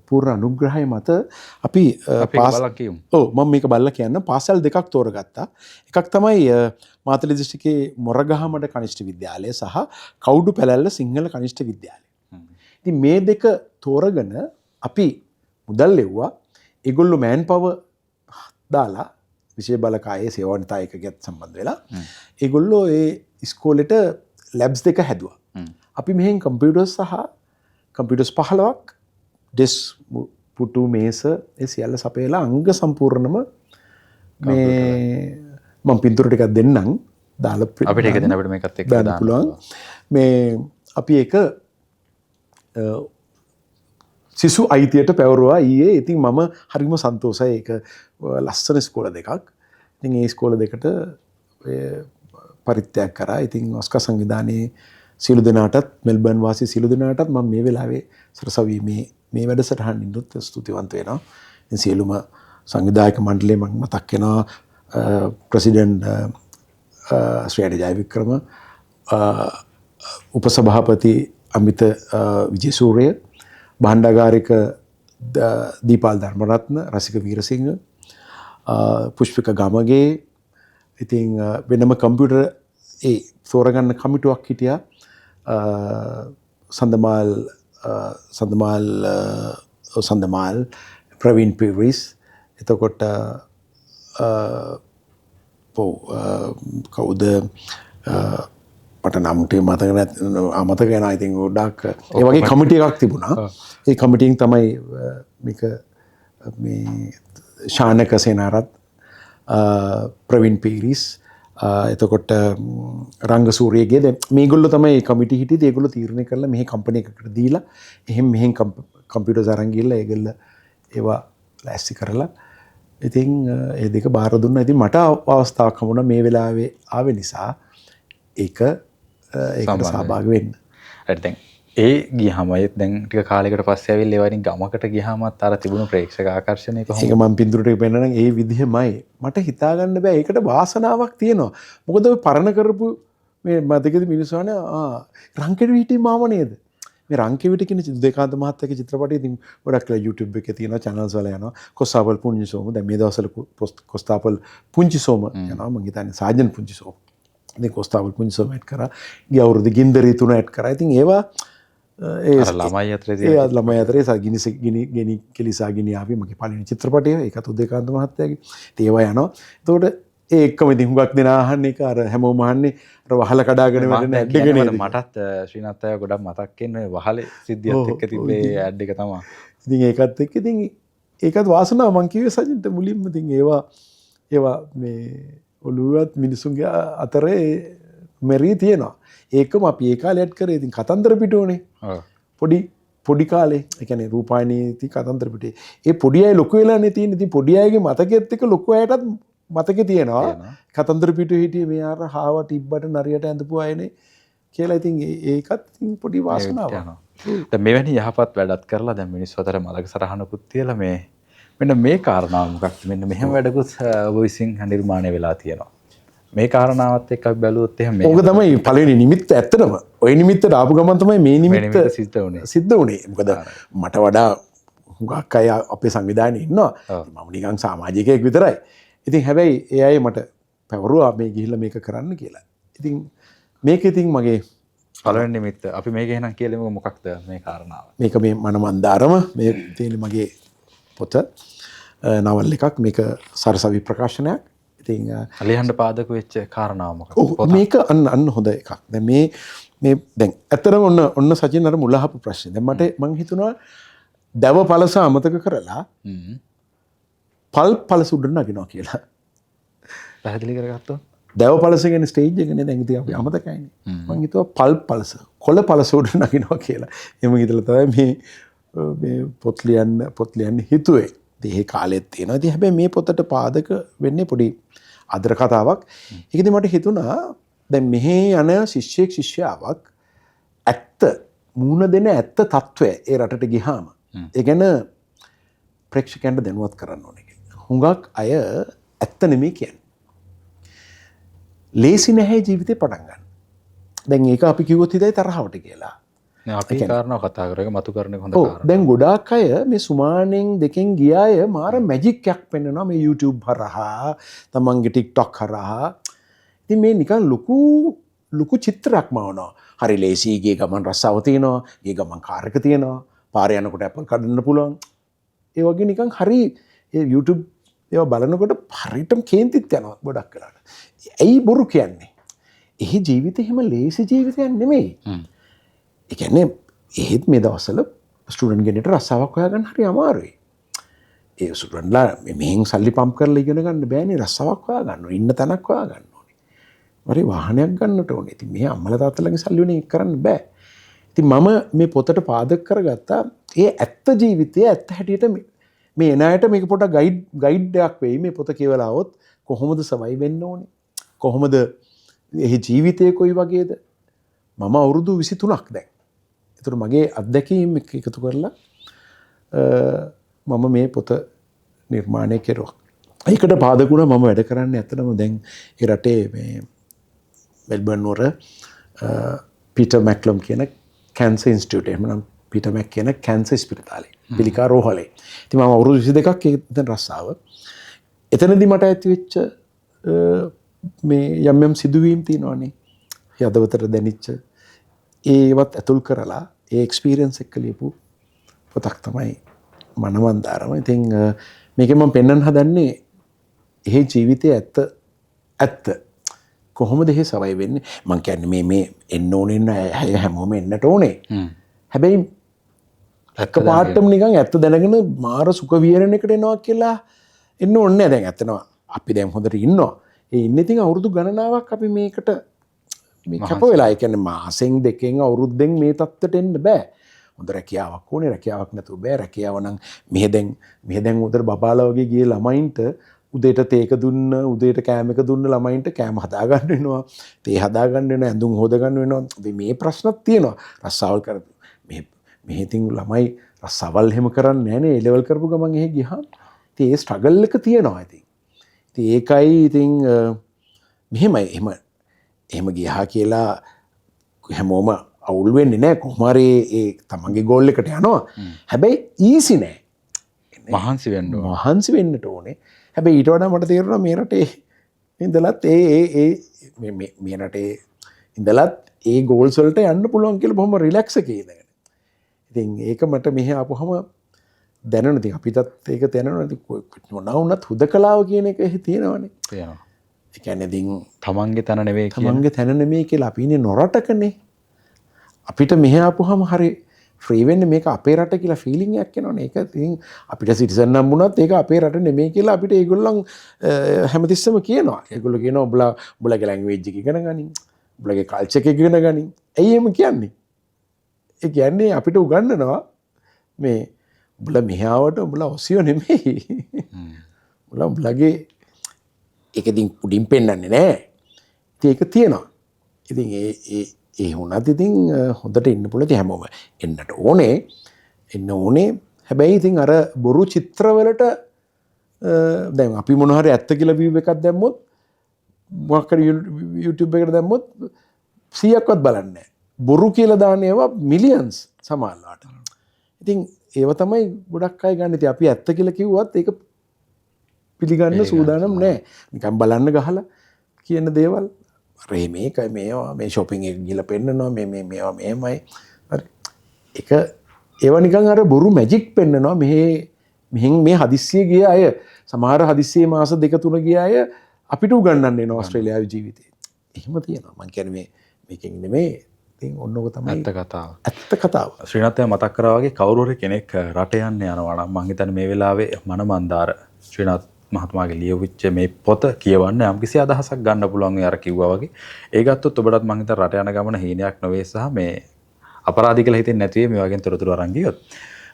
පූර්ණ අනුග්‍රහය මත අපි මම මේක බලලා කියන්න පාසල් දෙකක් තෝරගත්තා. එකක් තමයි මාතලේ දිස්ත්‍රික්කයේ මොරගහමඩ කනිෂ්ඨ විද්‍යාලය සහ කවුඩු පැලැල්ල සිංහල කනිෂ්ඨ විද්‍යාලය. ඉතින් මේ දෙක තෝරගෙන අපි මුදල් ලෙව්වා. ඒගොල්ලෝ මෑන් පවර් දාලා විශේෂ බලකායේ සේවානිකායකගෙත් සම්බන්ධ වෙලා ඒගොල්ලෝ ඒ ඉස්කෝලේට ලැබ්ස් දෙක හැදුවා. අපි මෙහෙන් කම්පියුටර්ස් සහ කම්පියුටර්ස් 15ක් ඩෙස් පුටු මේස ඒ සියල්ල සපයලා අංග සම්පූර්ණම මේ මම පින්තූර ටිකක් දෙන්නම් දාලා අපිට ඒක දෙන්න අපිට මේකත් එක්ක දාන්න පුළුවන්. මේ අපි ඒක සිසු අයිතියට පැවරුවා ඊයේ. ඉතින් මම හරිම සන්තෝෂයි. ඒක ලස්සන ඉස්කෝල දෙකක්. ඉතින් ඒ ස්කෝල දෙකට පරිත්‍යාග කරා. ඉතින් ඔස්කා සංවිධානයේ සියලු දෙනාටත් මෙල්බර්න් වාසී සියලු දෙනාටත් මම මේ වෙලාවේ සරසවි මේ වැඩසටහන් ඉන්නත් ස්තුතිවන්ත වෙනවා. ඉතින් සියලුම සංවිධායක මණ්ඩලය මම මතක් වෙනවා ප්‍රෙසිඩන්ට් ශ්‍රී ජයවික්‍රම, උපසභාපති අමිත විජේසූරිය, භාණ්ඩාගාරික දීපාල් ධර්මරත්න, රසික වීරසිංහ, පුෂ්පික ගමගේ, ඉතින් වෙනම කම්පියුටර් තෝරගන්න කමිටුවක් හිටියා. සඳමාල් ප්‍රවීන් පිරිස්, එතකොට කවුද මට නම්ට අමතක යන ඉතින් ගොඩක් ඒ වගේ කමිටි එකක් තිබුණා. ඒ කමිටියෙන් තමයි මේ ශානක සේනාරත්, ප්‍රවීන් පීරිස්, එතකොට රංග සූරියගේ මේගොල්ලෝ තමයි කමිටි හිටියේ. ඒගොල්ලෝ තීරණය කරලා මෙහි කම්පැනි එකකට දීලා මෙහෙන් කම්පියුටර්ස් අරන් ගිහලා ඒගොල්ලෝ ඒවා ලෑස්ති කරලා ඉතින් ඒ දෙක බාර දුන්නා. ඉතින් මට අවස්ථාවක් හම්බුණා මේ වෙලාවේ ආවේ නිසා ඒකට සහභාගී වෙන්න. හරි දැන් ඒ ගියහම දැන් ටික කාලයකට පස්සේ ආවිල්ලා ඒ වයින් ගමකට ගියාමත් අර තිබුණු ප්‍රේක්ෂක ආකර්ෂණය කොහොමද? ඒක මම පින්තූරට පෙන්නන නම් ඒ විදිහමයි. මට හිතා ගන්න බෑ ඒකට වාසනාවක් තියෙනවා. මොකද ඔය පරණ කරපු මේ මතකද මිනිස්සුනේ රංකෙඩි හිටියේ මාව නේද? මේ රංකෙවිට කියන දෙකාන්ත මහත්තයාගේ චිත්‍රපටය ඉතින් ගොඩක් වෙලා YouTube එකේ තියෙනවා, channels වල යනවා. කොස්තාපල් පුංචිසෝම දැන් මේ දවස්වල කොස්තාපල් පුංචිසෝම යනවා. මම හිතන්නේ සාජන් පුංචිසෝම. ඉතින් කොස්තාපල් පුංචිසෝම ඇඩ් කරා. ගිය අවුරුදු ගින්දරි 3 ඇඩ් කරා. ඉතින් ඒවා ළමයි අතරේ ගිනි කෙලිසා ගිනි ආවේ මගේ පළවෙනි චිත්‍රපටය. ඒකත් උදේකාන්ත මහත්තයාගේ. ඉතින් ඒවා යනවා. එතකොට ඒ එක්කම ඉතින් හුඟක් දෙනා අහන්නේ ඒක අර හැමෝම අහන්නේ අර වහල කඩාගෙන වැඩන ඇඩ් එක නේද? මටත් ශ්‍රීනාත් අය ගොඩක් මතක් වෙන්නේ වහලේ සිද්ධියත් එක්ක තිබ්බේ ඇඩ් එක තමයි. ඉතින් ඒකත් එක්ක ඉතින් ඒකත් වාසනාව මං කිව්වේ සජින්ට මුලින්ම. ඉතින් ඒවා මේ ඔළුවත් මිනිසුන්ගේ අතරේ මෙරී තියෙනවා. ඒකම අපි ඒ කාලේ ඇඩ් කරේ ඉතින් කතන්දර පිටුවනේ. පොඩි කාලේ ඒ කියන්නේ රූපායනී කතන්දර පිටේ. ඒ පොඩි අය ලොකු වෙලානේ තියෙන්නේ. ඉතින් පොඩි අයගේ මතකෙත් එක්ක ලොකු අයටත් මතකේ තියෙනවා. කතන්දර පිටුවේ හිටියේ මේ අර හාව ටිබ්බට නරියට ඇඳපු අයනේ කියලා. ඉතින් ඒකත් ඉතින් පොඩි වාසනාවක්. දැන් මෙවැනි යහපත් වැඩත් කරලා දැන් මිනිස්සු අතර මලක සරහනකුත් තියලා මෙන්න මේ කාරණාව මොකක්ද? මෙන්න මෙහෙම වැඩකුත් ඔබ විසින් නිර්මාණය වෙලා තියෙනවා. මේ කාරණාවත් එක්ක අපි බැලුවොත් එහෙම ඕක තමයි පළවෙනි නිමිත්ත. ඇත්තටම ওই නිමිත්තට ආපු ගමන් තමයි මේ නිමිත්ත සිද්ධ වුණේ. මොකද මට වඩා හුඟක් අය අපේ සංවිධානයේ ඉන්නවා. මම නිකන් සමාජිකයෙක් විතරයි. ඉතින් හැබැයි ඒ අය මට පැවරුවා මේ ගිහිල්ලා මේක කරන්න කියලා. ඉතින් මේක ඉතින් මගේ පළවෙනි නිමිත්ත. අපි මේක එහෙනම් කියලෙමු මොකක්ද මේ කාරණාව? මේක මේ මනමන්දාරම මේ තියෙන මගේ පොත නවල් එකක්. මේක සරසවි ප්‍රකාශනයක්. ඉතින් අලියන්න පාදක වෙච්ච කාරණාව මොකක්ද? මේක අන්න හොඳ එකක්. දැන් මේ දැන් ඇත්තටම ඔන්න සචින් අර මුලහපු ප්‍රශ්නේ. දැන් මං හිතුණා දව පළස අමතක කරලා පළස උඩ නගිනවා කියලා. පැහැදිලි කරගත්තොත් දව පළස ගැන ස්ටේජ් එකනේ දැන් ඉතින් අපි අමතකයිනේ. මං හිතුවා පළස කොළ පළස උඩ නගිනවා කියලා. එහෙම හිතලා තමයි මේ පොත් ලියන්න හිතුවේ. ඒ කාලෙත් තියෙනවා. ඉතින් හැබැයි මේ පොතට පාදක වෙන්නේ පොඩි අදර කතාවක්. ඒකදී මට හිතුණා දැන් මෙහි යන ශිෂ්‍යාවක් ඇත්ත මූණ දෙන ඇත්ත తত্ত্বය ඒ රටට ගියාම ඒ ගැන ප්‍රේක්ෂකයන්ට දැනුවත් කරන්න ඕනේ කියලා. හුඟක් අය ඇත්ත නෙමෙයි කියන්නේ. ලේසි නැහැ ජීවිතේ පටන් ගන්න. දැන් ඒක අපි කිව්වොත් හිතයි තරහවට කියලා. අපි කාරණාව කතා කරගෙන මතු කරන හොඳ කාරණා. දැන් ගොඩාක් අය මේ සුමානෙන් දෙකෙන් ගිය අය මාර මැජික් එකක් පෙන්වනවා මේ YouTube හරහා, තමන්ගේ TikTok හරහා. ඉතින් මේ නිකන් ලොකු චිත්‍රයක් මවනවා. හරි ලේසි ගිය ගමන් රස්සාව තියෙනවා, ගිය ගමන් කාර් එක තියෙනවා, පාරේ යනකොට Apple කඩන්න පුළුවන්. ඒ වගේ නිකන් හරි ඒ YouTube ඒවා බලනකොට හරියටම කේන්තිත් යනවා ගොඩක් වෙලාට. ඇයි බොරු කියන්නේ? ඒ ජීවිතේ හැම ලේසි ජීවිතයක් නෙමෙයි. ඒ කියන්නේ එහෙත් මේ දවස්වල ස්ටුඩන්ට් කෙනෙක්ට රස්සාවක් හොයාගන්න හරි අමාරුයි. ඒ ස්ටුඩන්ට්ලා මෙහෙන් සල්ලි පම්ප් කරලා ඉගෙන ගන්න බෑනේ. රස්සාවක් හොයාගන්න ඕනේ. ඉන්න තැනක් හොයාගන්න ඕනේ. වරේ වාහනයක් ගන්නට ඕනේ. ඉතින් මේ අම්මලා තාත්තලාගේ සල්ලි වලින් ඒක කරන්න බෑ. ඉතින් මම මේ පොතට පාදක කරගත්තා ඒ ඇත්ත ජීවිතයේ ඇත්ත හැටියට මේ එන අයට මේක පොඩ ගයිඩ් එකක් වෙයි මේ පොත කියවලා આવොත් කොහොමද සවයි වෙන්න ඕනේ කොහොමද එහි ජීවිතය කොයි වගේද මම අවුරුදු 23ක් දැන්. ඒතර මගේ අත්දැකීම් එකතු කරලා මම මේ පොත නිර්මාණය කෙරුවා. ඒකට පාදකුණ මම වැඩ කරන්නේ ඇත්තටම දැන් ඒ රටේ මේ මෙල්බර්න් නුවර පීටර් මැක්ලම් කියන කැන්සර් ඉන්ස්ටිටියුට් එහෙම නම් පීටර් මැක් කියන කැන්සර් ස්පිරිතාලේ පිළිකා රෝහලේ. ඉතින් මම අවුරුදු 22ක් එතන රස්සාව. එතනදී මට ඇති වෙච්ච මේ යම් සිදුවීම් තියෙනවානේ. යදවතට දැනිච්ච ඒවත් ඇතුල් කරලා ඒ එක්ස්පීරියන්ස් එක ලියපු පොතක් තමයි මනවන්දාරම. ඉතින් මේකෙන් මම පෙන්වන්න හදන්නේ ඒ ජීවිතයේ ඇත්ත කොහොමද එහෙ සවයි වෙන්නේ. මං කියන්නේ මේ එන්න ඕනේ හැමෝම එන්නට ඕනේ. හැබැයි එකපාරටම නිකන් ඇත්ත දැනගෙන මාර සුඛ විහරණයකට එනවා කියලා එන්න ඕනේ නැහැ. දැන් ඇත්තනවා අපි දැන් හොඳට ඉන්නවා. ඒ ඉන්නේ ඉතින් අවුරුදු ගණනාවක් අපි මේකට මේ කැප වෙලා. ඒ කියන්නේ මාසෙන් දෙකෙන් අවුරුද්දෙන් මේ තත්ත්වයට එන්න බෑ. හොඳ රැකියාවක් ඕනේ. රැකියාවක් නැතුව බෑ. රැකියාව නම් මෙහෙ දැන් උදේ බබාලා වගේ ගිය ළමයින්ට උදේට තේක දුන්න උදේට කෑම එක දුන්න ළමයින්ට කෑම හදා ගන්න වෙනවා. තේ හදා ගන්න වෙනවා. ඇඳුම් හොද ගන්න වෙනවා. මේ ප්‍රශ්නත් තියෙනවා. රස්සාවල් කරපු මෙහෙ ඉතින් ළමයි රස්සාවල් එහෙම කරන්නේ නැහනේ. ඒ ලෙවල් කරපු ගමන් එහෙ ගියාම ඉතින් ඒ ස්ට්‍රගල් එක තියෙනවා ඉතින්. ඉතින් ඒකයි ඉතින් මෙහෙමයි එහෙම ගියා කියලා හැමෝම අවුල් වෙන්නේ නැහැ. කොහොම හරි ඒ තමන්ගේ ගෝල් එකට යනවා. හැබැයි ඊසි නෑ. මහන්සි වෙන්න ඕන. මහන්සි වෙන්නට ඕනේ. හැබැයි ඊට වඩා මට තේරුණා මේ රටේ ඉඳලත් මේ රටේ ඉඳලත් ඒ ගෝල්ස් වලට යන්න පුළුවන් කියලා බොහොම රිලැක්ස් එකේ ඉඳගෙන. ඉතින් ඒක මට මෙහෙ ආපුවම දැනෙනවා. ඉතින් අපිටත් ඒක දැනෙනවා. ඉතින් මොනවා වුණත් හුදකලාව කියන එක එහි තියෙනවනේ. තියෙනවා. ඒ කියන්නේ ඉතින් තමන්ගේ තැන නෙවෙයි තමන්ගේ තැන නෙමෙයි කියලා අපි ඉන්නේ නොරටකනේ. අපිට මෙහෙ ආපුවම හරි ෆ්‍රී වෙන්නේ මේක අපේ රට කියලා ෆීලිං එකක් එනවනේ. ඒක ඉතින් අපිට සිටිසන් නම් වුණත් ඒක අපේ රට නෙමෙයි කියලා අපිට ඒගොල්ලන් හැමතිස්සෙම කියනවා. ඒගොල්ලෝ කියනවා උඹලගේ ලැන්ග්වේජ් එක ඉගෙන ගනින්. උඹලගේ කල්චර් එක ඉගෙන ගනින්. ඇයි එහෙම කියන්නේ? ඒ කියන්නේ අපිට උගන්වනවා මේ උඹලා මෙහි ආවට උඹලා ඔසියෝ නෙමෙයි. උඹලගේ ඒක ඉතින් උඩින් පෙන්නන්නේ නැහැ. ඉතින් ඒක තියෙනවා. ඉතින් ඒ වුණත් ඉතින් හොඳට ඉන්න පුළුවන්. ඉතින් හැමෝම එන්න ඕනේ. හැබැයි ඉතින් අර බොරු චිත්‍රවලට දැන් අපි මොන හරි ඇත්ත කියලා view එකක් දැම්මොත් මොකක් හරි YouTube එකට දැම්මොත් 100ක්වත් බලන්නේ නැහැ. බොරු කියලා දාන ඒවා මිලියන්ස් සමානලාට. ඉතින් ඒව තමයි ගොඩක් අය ගන්න. ඉතින් අපි ඇත්ත කියලා කිව්වත් ඒක පිළිගන්න සූදානම් නැහැ. නිකන් බලන්න ගහලා කියන දේවල් මේකයි මේවා මේ shopping එක ගිහලා පෙන්නනවා මේවා මෙහෙමයි. හරි. ඒක ඒවා නිකන් අර බොරු මැජික් පෙන්නනවා. මෙහෙන් මේ හදිස්සිය ගිය අය සමහර හදිස්සියේ මාස 2-3 ගිය අය අපිට උගන්වන්න එනවා ඕස්ට්‍රේලියාවේ ජීවිතේ. එහෙම තියෙනවා. මං කියන්නේ මේකෙන් නෙමෙයි. ඉතින් ඔන්න ඔක තමයි ඇත්ත කතාව. ඇත්ත කතාව. ශ්‍රීනාථය මතක් කරා වගේ කවුරු හරි කෙනෙක් රට යන්න යනවා නම් මං හිතන්නේ මේ වෙලාවේ මනමන්දාර ශ්‍රීනාත් මහත්මයාගේ ලියවිච්ච මේ පොත කියවන්න යම්කිසි අදහසක් ගන්න පුළුවන් අර කිව්වා වගේ. ඒ ගත්තොත් ඔබටත් මං හිතා රට යන ගමන හීනයක් නොවේ සහ මේ අපරාධී කියලා හිතෙන්නේ නැති වෙයි මේ වගේ තොරතුරු අරන් ගියොත්.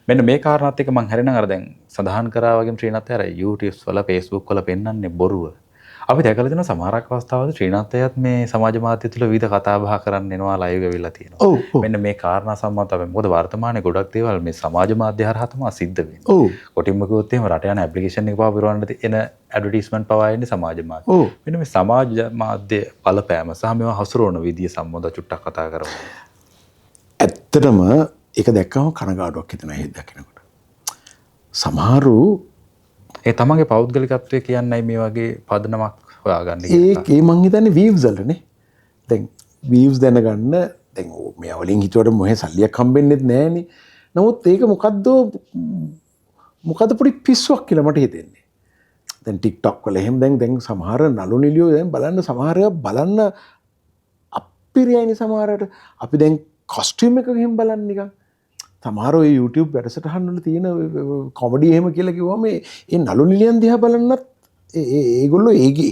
මෙන්න මේ කාරණාත් එක්ක මං හැරෙනම් අර දැන් සඳහන් කරා වගේම ශ්‍රීනාථය අර YouTube වල Facebook වල පෙන්වන්නේ බොරුව. අපි දැකලා තියෙන සමහරක් අවස්ථාවල ශ්‍රීනාථයත් මේ සමාජ මාධ්‍ය තුල විවිධ කතා බහ කරන්න එනවා ලයිව් වෙවිලා තියෙනවා. මෙන්න මේ කාරණා සම්බන්ධව මොකද වර්තමානයේ ගොඩක් දේවල් මේ සමාජ මාධ්‍ය හරහා තමයි සිද්ධ වෙන්නේ. කොටින්ම කිව්වොත් එහෙම රට යන ඇප්ලිකේෂන් එක පාව පිරවන්න එන ඇඩ්වර්ටයිස්මන්ට් පවා එන්නේ සමාජ මාධ්‍ය. මෙන්න මේ සමාජ මාධ්‍ය බලපෑම සහ මේවා හසුරවන විදිය සම්බන්ධව චුට්ටක් කතා කරමු. ඇත්තටම ඒක දැක්කම කනගාටුවක් හිතෙනවා ඒක දකිනකොට. සමහරු ඒ තමන්ගේ පෞද්ගලිකත්වය කියන්නයි මේ වගේ පදනමක් හොයාගන්න. ඒ මං හිතන්නේ වීව්ස් වලනේ. දැන් වීව්ස් දැනගන්න දැන් මේ වලින් හිතුවට මොහේ සල්ලියක් හම්බෙන්නේ නැහනේ. නමුත් ඒක මොකද්ද පොඩි පිස්සුවක් කියලා මට හිතෙන්නේ. දැන් TikTok වල එහෙම දැන් සමහර නළු නිලියෝ දැන් බලන්න අපිරියයිනේ සමහරට. අපි දැන් කොස්ටියුම් එකක එහෙම බලන්න නිකන්. සමහර ඔය YouTube වැඩසටහන් වල තියෙන කොමඩි එහෙම කියලා කිව්වම මේ නළු නිලියන් දිහා බලන්නත් ඒගොල්ලෝ ඒකේ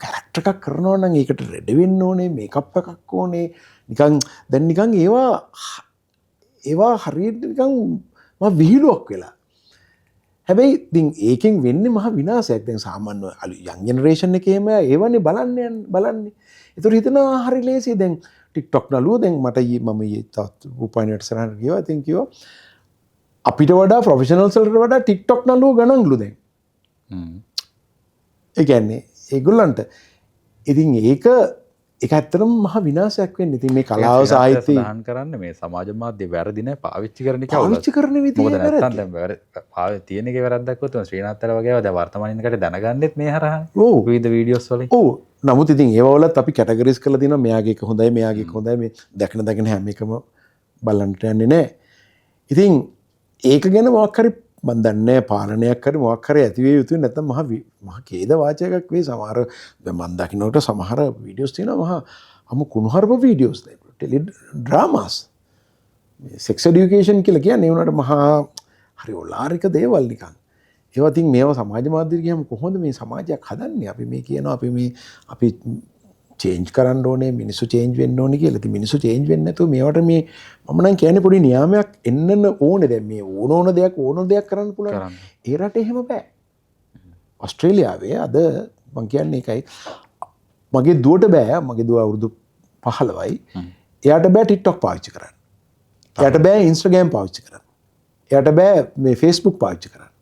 කැරක්ටර් එකක් කරනවා නම් ඒකට රෙඩ වෙන්න ඕනේ මේකප් එකක් ඕනේ නිකන් දැන් නිකන් ඒවා හරියට නිකන් මම විහිළුවක් වෙලා හැබැයි ඉතින් ඒකෙන් වෙන්නේ මහ විනාශයක්. දැන් සාමාන්‍ය යන් ජෙනරේෂන් එකේම ඒවනේ බලන්නේ. ඒතර හිතනවා හරි ලේසි. දැන් TikTok නළුව දැන් මට මම තවත් රූපයිනට සරහට ගියා. ඉතින් කිව්වා අපිට වඩා ප්‍රොෆෙෂනල්ස් වලට වඩා TikTok නළුව ගණන්ලු දැන්. ඒ කියන්නේ ඒගොල්ලන්ට ඉතින් ඒක ඇත්තටම මහ විනාශයක් වෙන්නේ. ඉතින් මේ කලාව සාහිත්‍ය සඳහන් කරන්න මේ සමාජ මාධ්‍ය වැරදි නෑ පාවිච්චි කරන එක පාවිච්චි කරන විදිය මොකද වැරදි. නැත්තම් දැන් තියෙන එකේ වැරද්දක් වුත් ශ්‍රීනාත්තර වගේ ඒවා දැන් වර්තමානිනකට දැනගන්නෙත් මේ හරහානේ. ඔව්. විවිධ වීඩියෝස් වලින්. ඔව්. නමුත් ඉතින් ඒව වලත් අපි කැටගරිස් කරලා තියෙනවා මෙයාගේ එක හොඳයි මෙයාගේ එක හොඳයි මේ දැකන හැම එකම බලන්නට යන්නේ නැහැ. ඉතින් ඒක ගැන මොකක් හරි මන් දන්නේ පාලනයක් හරි මොකක් හරි ඇති වෙ යුතුයි නැත්නම් මහ ඛේද වාචකයක් වෙයි. සමහර දැන් මන් දකින්නකොට සමහර වීඩියෝස් තියෙනවා මහ කුණුහරුප videos tele dramas sex education කියලා කියන්නේ උනට මහා හරි ඔලාරික දේවල් නිකන්. ඒවා ඉතින් මේවා සමාජ මාධ්‍යෙට ගියාම කොහොමද මේ සමාජයක් හදන්නේ? අපි මේ කියනවා අපි චේන්ජ් කරන්න ඕනේ මිනිස්සු චේන්ජ් වෙන්න ඕනේ කියලා. ඉතින් මිනිස්සු චේන්ජ් වෙන්නේ නැතුව මේවට මේ මම නම් කියන්නේ පොඩි නියාමයක් එන්නන ඕනේ. දැන් මේ ඕන දෙයක් කරන්න පුළුවන්. ඒ රටේ එහෙම බෑ. ඕස්ට්‍රේලියාවේ අද මම කියන්නේ ඒකයි මගේ දුවට බෑ. මගේ දුව අවුරුදු 15යි. එයාට බෑ TikTok පාවිච්චි කරන්න. එයාට බෑ Instagram පාවිච්චි කරන්න. එයාට බෑ මේ Facebook පාවිච්චි කරන්න.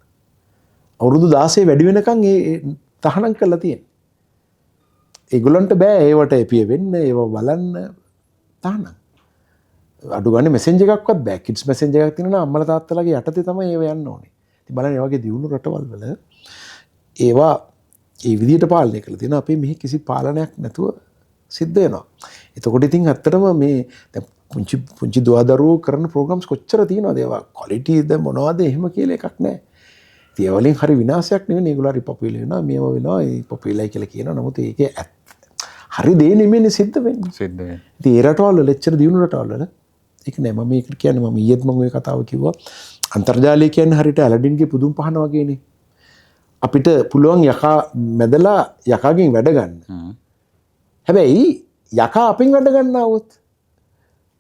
අවුරුදු 16 වැඩි වෙනකන් ඒ තහනම් කරලා තියෙනවා. ඒගොල්ලන්ට බෑ ඒවට එපිය වෙන්න, ඒව බලන්න තහනම්. අඩු ගන්න මෙසෙන්ජර් එකක්වත් බෑ. කිඩ්ස් මෙසෙන්ජර් එකක් තියෙනවා නම් අම්මලා තාත්තලාගේ යටතේ තමයි ඒව යන්න ඕනේ. ඉතින් බලන්න ඒ වගේ දියුණු රටවල් වල ඒවා ඒ විදිහට පාලනය කරලා තියෙනවා. අපේ මෙහි කිසි පාලනයක් නැතුව සිද්ධ වෙනවා. එතකොට ඉතින් ඇත්තටම මේ දැන් පුංචි දුවදරුවෝ කරන ප්‍රෝග්‍රෑම්ස් කොච්චර තියෙනවද? ඒවා ක්වොලිටිද මොනවද එහෙම කියලා එකක් නැහැ. ඒ වලින් හරි විනාශයක් නෙවෙයි. ඒගොල්ලෝ හරි පොපුලර් වෙනවා, මේව වෙනවා, ඒ පොපුලර් කියලා කියනවා. නමුත් ඒකේ හරි දේ නෙමෙයිනේ සිද්ධ වෙන්නේ. ඉතින් ඒ රටවල් වල එච්චර දියුණු රටවල් වල ඒක නෑ. මම මේක කියන්නේ මම ඊයේත් මම ওই කතාව කිව්වා. අන්තර්ජාලය කියන්නේ හරියට ඇලඩින්ගේ පුදුම පහන වගේනේ. අපිට පුළුවන් යකා මැදලා යකාගෙන් වැඩ ගන්න. හැබැයි යකා අපෙන් වැඩ ගන්න આવොත්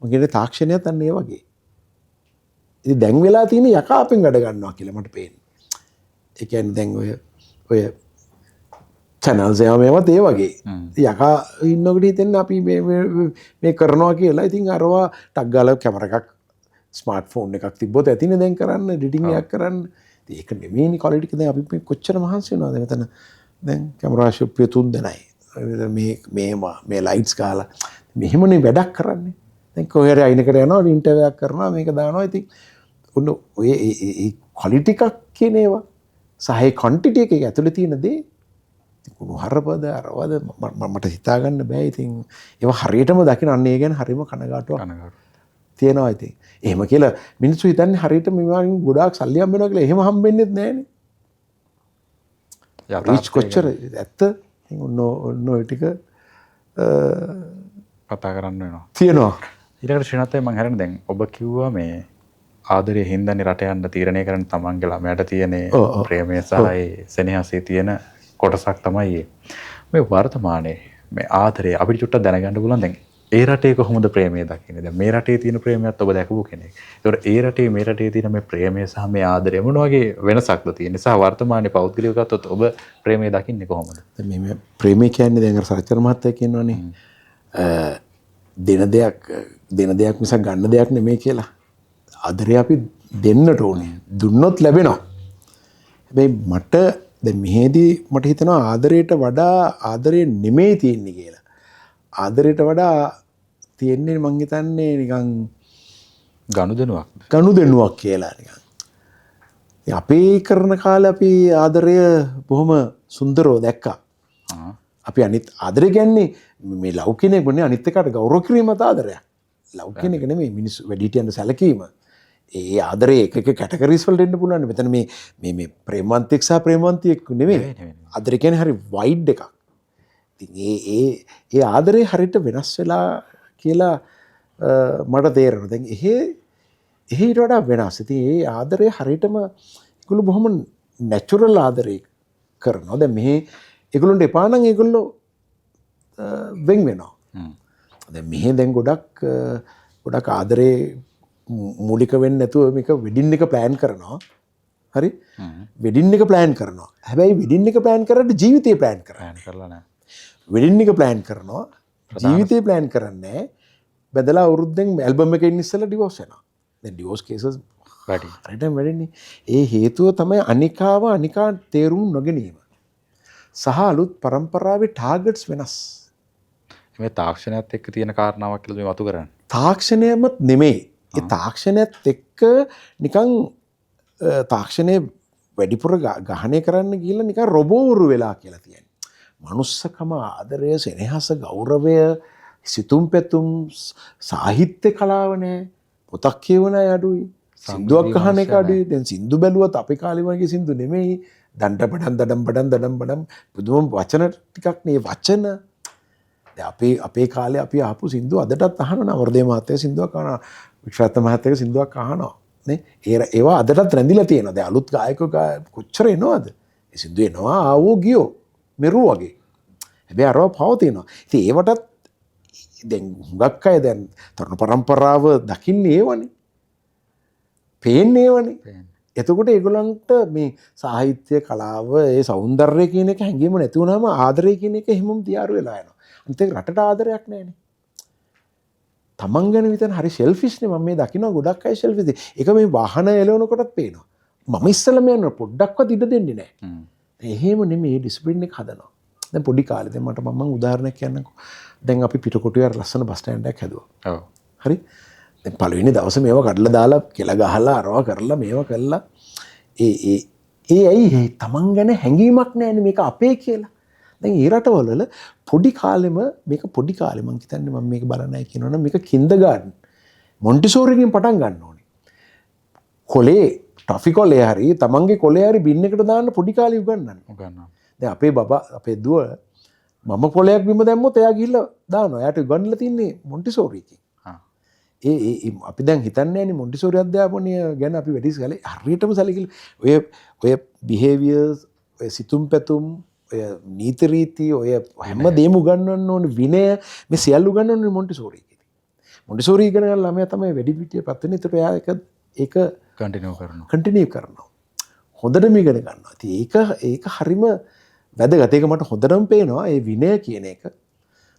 මම කියන්නේ තාක්ෂණයත් අන්න ඒ වගේ. ඉතින් දැන් වෙලා තියෙන යකා අපෙන් වැඩ ගන්නවා කියලා මට පේන්නේ. ඒ කියන්නේ දැන් ඔය channels මේවත් ඒ වගේ. යකා ඉන්නකොට හිතෙන්නේ අපි මේ කරනවා කියලා. ඉතින් අරවා ටක් ගාලා කැමරා එකක් ස්මාර්ට් ෆෝන් එකක් තිබ්බොත් ඇතිනේ දැන් කරන්න එඩිටින් එකක් කරන්න. ඉතින් ඒක නෙමෙයිනේ ක්වොලිටි එක. දැන් අපි මේ කොච්චර මහන්සි වෙනවද මෙතන. දැන් කැමරා ශිප්පිය 3 දෙනයි. මේ ලයිට්ස් ගාලා මෙහෙමනේ වැඩක් කරන්නේ. දැන් කොහේ හරි අයිනකට යනවා ඉන්ටර්විව් එකක් කරනවා මේක දානවා. ඉතින් ඔන්න ඔය ඒ ක්වොලිටි එකක් කියන ඒවා සහ ඒ ක්වොන්ටිටි එක ඇතුලේ තියෙන දේ කුණු හරපද අරවද මට හිතා ගන්න බෑ. ඉතින් ඒවා හරියටම දකින්න අන්න ඒ ගැන හරියම කනගාටුවක් තියෙනවා. ඉතින් එහෙම කියලා මිනිස්සු හිතන්නේ හරියට මේවායින් ගොඩාක් සල්ලි හම්බ වෙනවා කියලා. එහෙම හම්බෙන්නේ නැහැනේ. රීච් කොච්චර ඇත්ත. ඉතින් ඔන්න ඔය ටික කතා කරන්න වෙනවා. තියෙනවා. ඊළඟට ශ්‍රීනාථයි මම හරියට දැන් ඔබ කිව්වා මේ ආදරේ හින්දානේ රට යන්න තීරණය කරන තමන්ගේ ළමයාට තියෙන ප්‍රේමය සහ ඒ සෙනෙහසේ තියෙන කොටසක් තමයි මේ වර්තමානයේ මේ ආදරය අපිට චුට්ටක් දැනගන්න පුළුවන්. දැන් ඒ රටේ කොහොමද ප්‍රේමය දකින්නේ? දැන් මේ රටේ තියෙන ප්‍රේමයත් ඔබ දැකපු කෙනෙක්. ඒතකොට ඒ රටේ මේ රටේ තියෙන මේ ප්‍රේමය සහ මේ ආදරය මොන වගේ වෙනසක්ද තියෙන්නේ? සහ වර්තමානයේ පෞද්ගලිකව ගත්තොත් ඔබ ප්‍රේමය දකින්නේ කොහොමද? දැන් මේ ප්‍රේමය කියන්නේ දැන් අර සරච්චර මහත්තයා කියනවනේ දෙන දෙයක් මිසක් ගන්න දෙයක් නෙමෙයි කියලා. ආදරය අපි දෙන්නට ඕනේ. දුන්නොත් ලැබෙනවා. හැබැයි මට දැන් මෙහෙදී මට හිතෙනවා ආදරයට වඩා ආදරය නෙමෙයි තියෙන්නේ කියලා. ආදරයට වඩා තියෙන්නේ මං හිතන්නේ නිකන් ගනුදෙනුවක් කියලා නිකන්. අපි කරන කාලේ අපි ආදරය බොහොම සුන්දරව දැක්කා. අපි අනිත් ආදරය කියන්නේ මේ ලව් කෙනෙක් නෙවෙයි අනිත් එකට ගෞරව කිරීමත් ආදරයක්. ලව් කෙනෙක් නෙමෙයි මිනිස්සු වැඩිහිටියන්ට සැලකීම. ඒ ආදරේ එක කැටගරිස් වලට එන්න පුළුවන්. මෙතන මේ ප්‍රේමන්තික සහ ප්‍රේමන්තියෙක් නෙමෙයි. ආදරේ කියන්නේ හරි වයිඩ් එකක්. ඉතින් ඒ ආදරේ හරියට වෙනස් වෙලා කියලා මට තේරෙනවා. දැන් ඊට වඩා වෙනස්. ඉතින් ඒ ආදරේ හරියටම ඒගොල්ලෝ බොහොම නැචරල් ආදරේ කරනවා. දැන් මෙහි ඒගොල්ලොන්ට එපා නම් ඒගොල්ලෝ වෙන් වෙනවා. දැන් මෙහි දැන් ගොඩක් ආදරේ මූලික වෙන්නේ නැතුව මේක වෙඩින් එක ප්ලෑන් කරනවා. හරි වෙඩින් එක ප්ලෑන් කරනවා. හැබැයි වෙඩින් එක ප්ලෑන් කරද්දී ජීවිතේ ප්ලෑන් කරනවා. ප්ලෑන් කරලා නැහැ. වෙඩින් එක ප්ලෑන් කරනවා ජීවිතේ ප්ලෑන් කරන්නේ නැහැ. බෙදලා අවුරුද්දෙන් ඇල්බම් එකකින් ඉස්සෙල්ලා ඩිවෝස් වෙනවා. දැන් ඩිවෝස් කේසස් වැඩි. හරියටම වැඩිනේ. ඒ හේතුව තමයි අනිකා තේරුම් නොගැනීම. සහ අලුත් පරම්පරාවේ ටාගට්ස් වෙනස්. මේ තාක්ෂණයත් එක්ක තියෙන කාරණාවක් කියලා මේ වතු කරන්නේ. තාක්ෂණයමත් නෙමෙයි. ඒ තාක්ෂණයත් එක්ක නිකන් තාක්ෂණය වැඩිපුර ගහණය කරන්න ගිහිල්ලා නිකන් රොබෝවරු වෙලා කියලා තියෙනවා. මනුස්සකම ආදරය සෙනෙහස ගෞරවය සිතුම් පැතුම් සාහිත්‍ය කලාව නෑ. පොතක් කියවන අය අඩුයි. සින්දුවක් අහන එක අඩුයි. දැන් සින්දු බැලුවත් අපේ කාලේ වගේ සින්දු නෙමෙයි. දඩම් පුදුම වචන ටිකක් නේ වචන. දැන් අපේ කාලේ අපි ආපු සින්දු අදටත් අහනවා. වර්ධේ මහත්තයා සින්දුවක් අහනවා. වික්‍රත් මහත්තයා සින්දුවක් අහනවා. නේ ඒවා අදටත් රැඳිලා තියෙනවා. දැන් අලුත් ගායකයෝ කොච්චර එනවද? ඒ සින්දු එනවා ආවෝ ගියෝ මෙරු වගේ. හැබැයි අරව පවතිනවා. ඉතින් ඒවටත් දැන් හුඟක් අය දැන් තරුණ පරම්පරාව දකින්නේ ඒවනේ. පේන්නේ ඒවනේ. එතකොට ඒගොල්ලන්ට මේ සාහිත්‍ය කලාව ඒ సౌందර්යය කියන එක හැංගීම නැති වුනහම ආදරය කියන එක එහෙමම තියාරු වෙලා යනවා. අනිත් ඒක රටට ආදරයක් නැහැනේ. තමන් ගැන විතර හරි selfish නේ. මම මේ දකින්න ගොඩක් අය selfish. ඒක මේ වාහන එලවනකොටත් පේනවා. මම ඉස්සෙල්ලාම යන පොඩ්ඩක්වත් ඉඩ දෙන්නේ නැහැ. එහෙම නෙමෙයි ඩිසිප්ලින් එක හදනවා. දැන් පොඩි කාලේ දැන් මට මම උදාහරණයක් කියන්නකෝ. දැන් අපි පිටකොටුවේ ලස්සන බස් ස්ටෑන්ඩ් එකක් හැදුවා. ඔව්. හරි. දැන් පළවෙනි දවසේ මේවා කඩලා දාලා කෙල ගහලා අරවා කරලා මේවා කළා. ඒ ඇයි තමන් ගැන හැඟීමක් නැහැනේ මේක අපේ කියලා. දැන් ඒ රටවල පොඩි කාලෙම මේක පොඩි කාලේ මං හිතන්නේ මම මේක බලන්නයි කියනවනම් මේක කින්ඩර්ගාර්ටන් මොන්ටිසෝරිගෙන් පටන් ගන්න ඕනේ. කොලේ ටොෆි කොලේ හරි තමන්ගේ කොලේ හරි බින් එකට දාන්න පොඩි කාලේ උගන්වන්න. දැන් අපේ බබා අපේ දුව මම කොලයක් බිම දැම්මොත් එයා ගිහිල්ලා දානවා. එයාට උගන්වලා තින්නේ මොන්ටිසෝරි එකේ. අපි දැන් හිතන්නේ නැනේ මොන්ටිසෝරි අධ්‍යාපනය ගැන අපි වැඩි සැලේ හරියටම සැලකිලි ඔය බිහේවියර්ස් ඔය සිතුම් පැතුම් ඔය නීති රීති ඔය හැම දෙයක්ම උගන්වන්න ඕනේ විනය මේ සියල්ල උගන්වන්න ඕනේ මොන්ටිසෝරි එකේ. මොන්ටිසෝරි ඉගෙන ගන්න ළමයා තමයි වැඩි පිටියපත් වෙන්නේ. ඒතර එයා ඒක කන්ටිනියු කරනවා. හොඳටම ඉගෙන ගන්නවා. ඉතින් ඒක හරිම වැදගත්. ඒක මට හොඳටම පේනවා ඒ විනය කියන එක.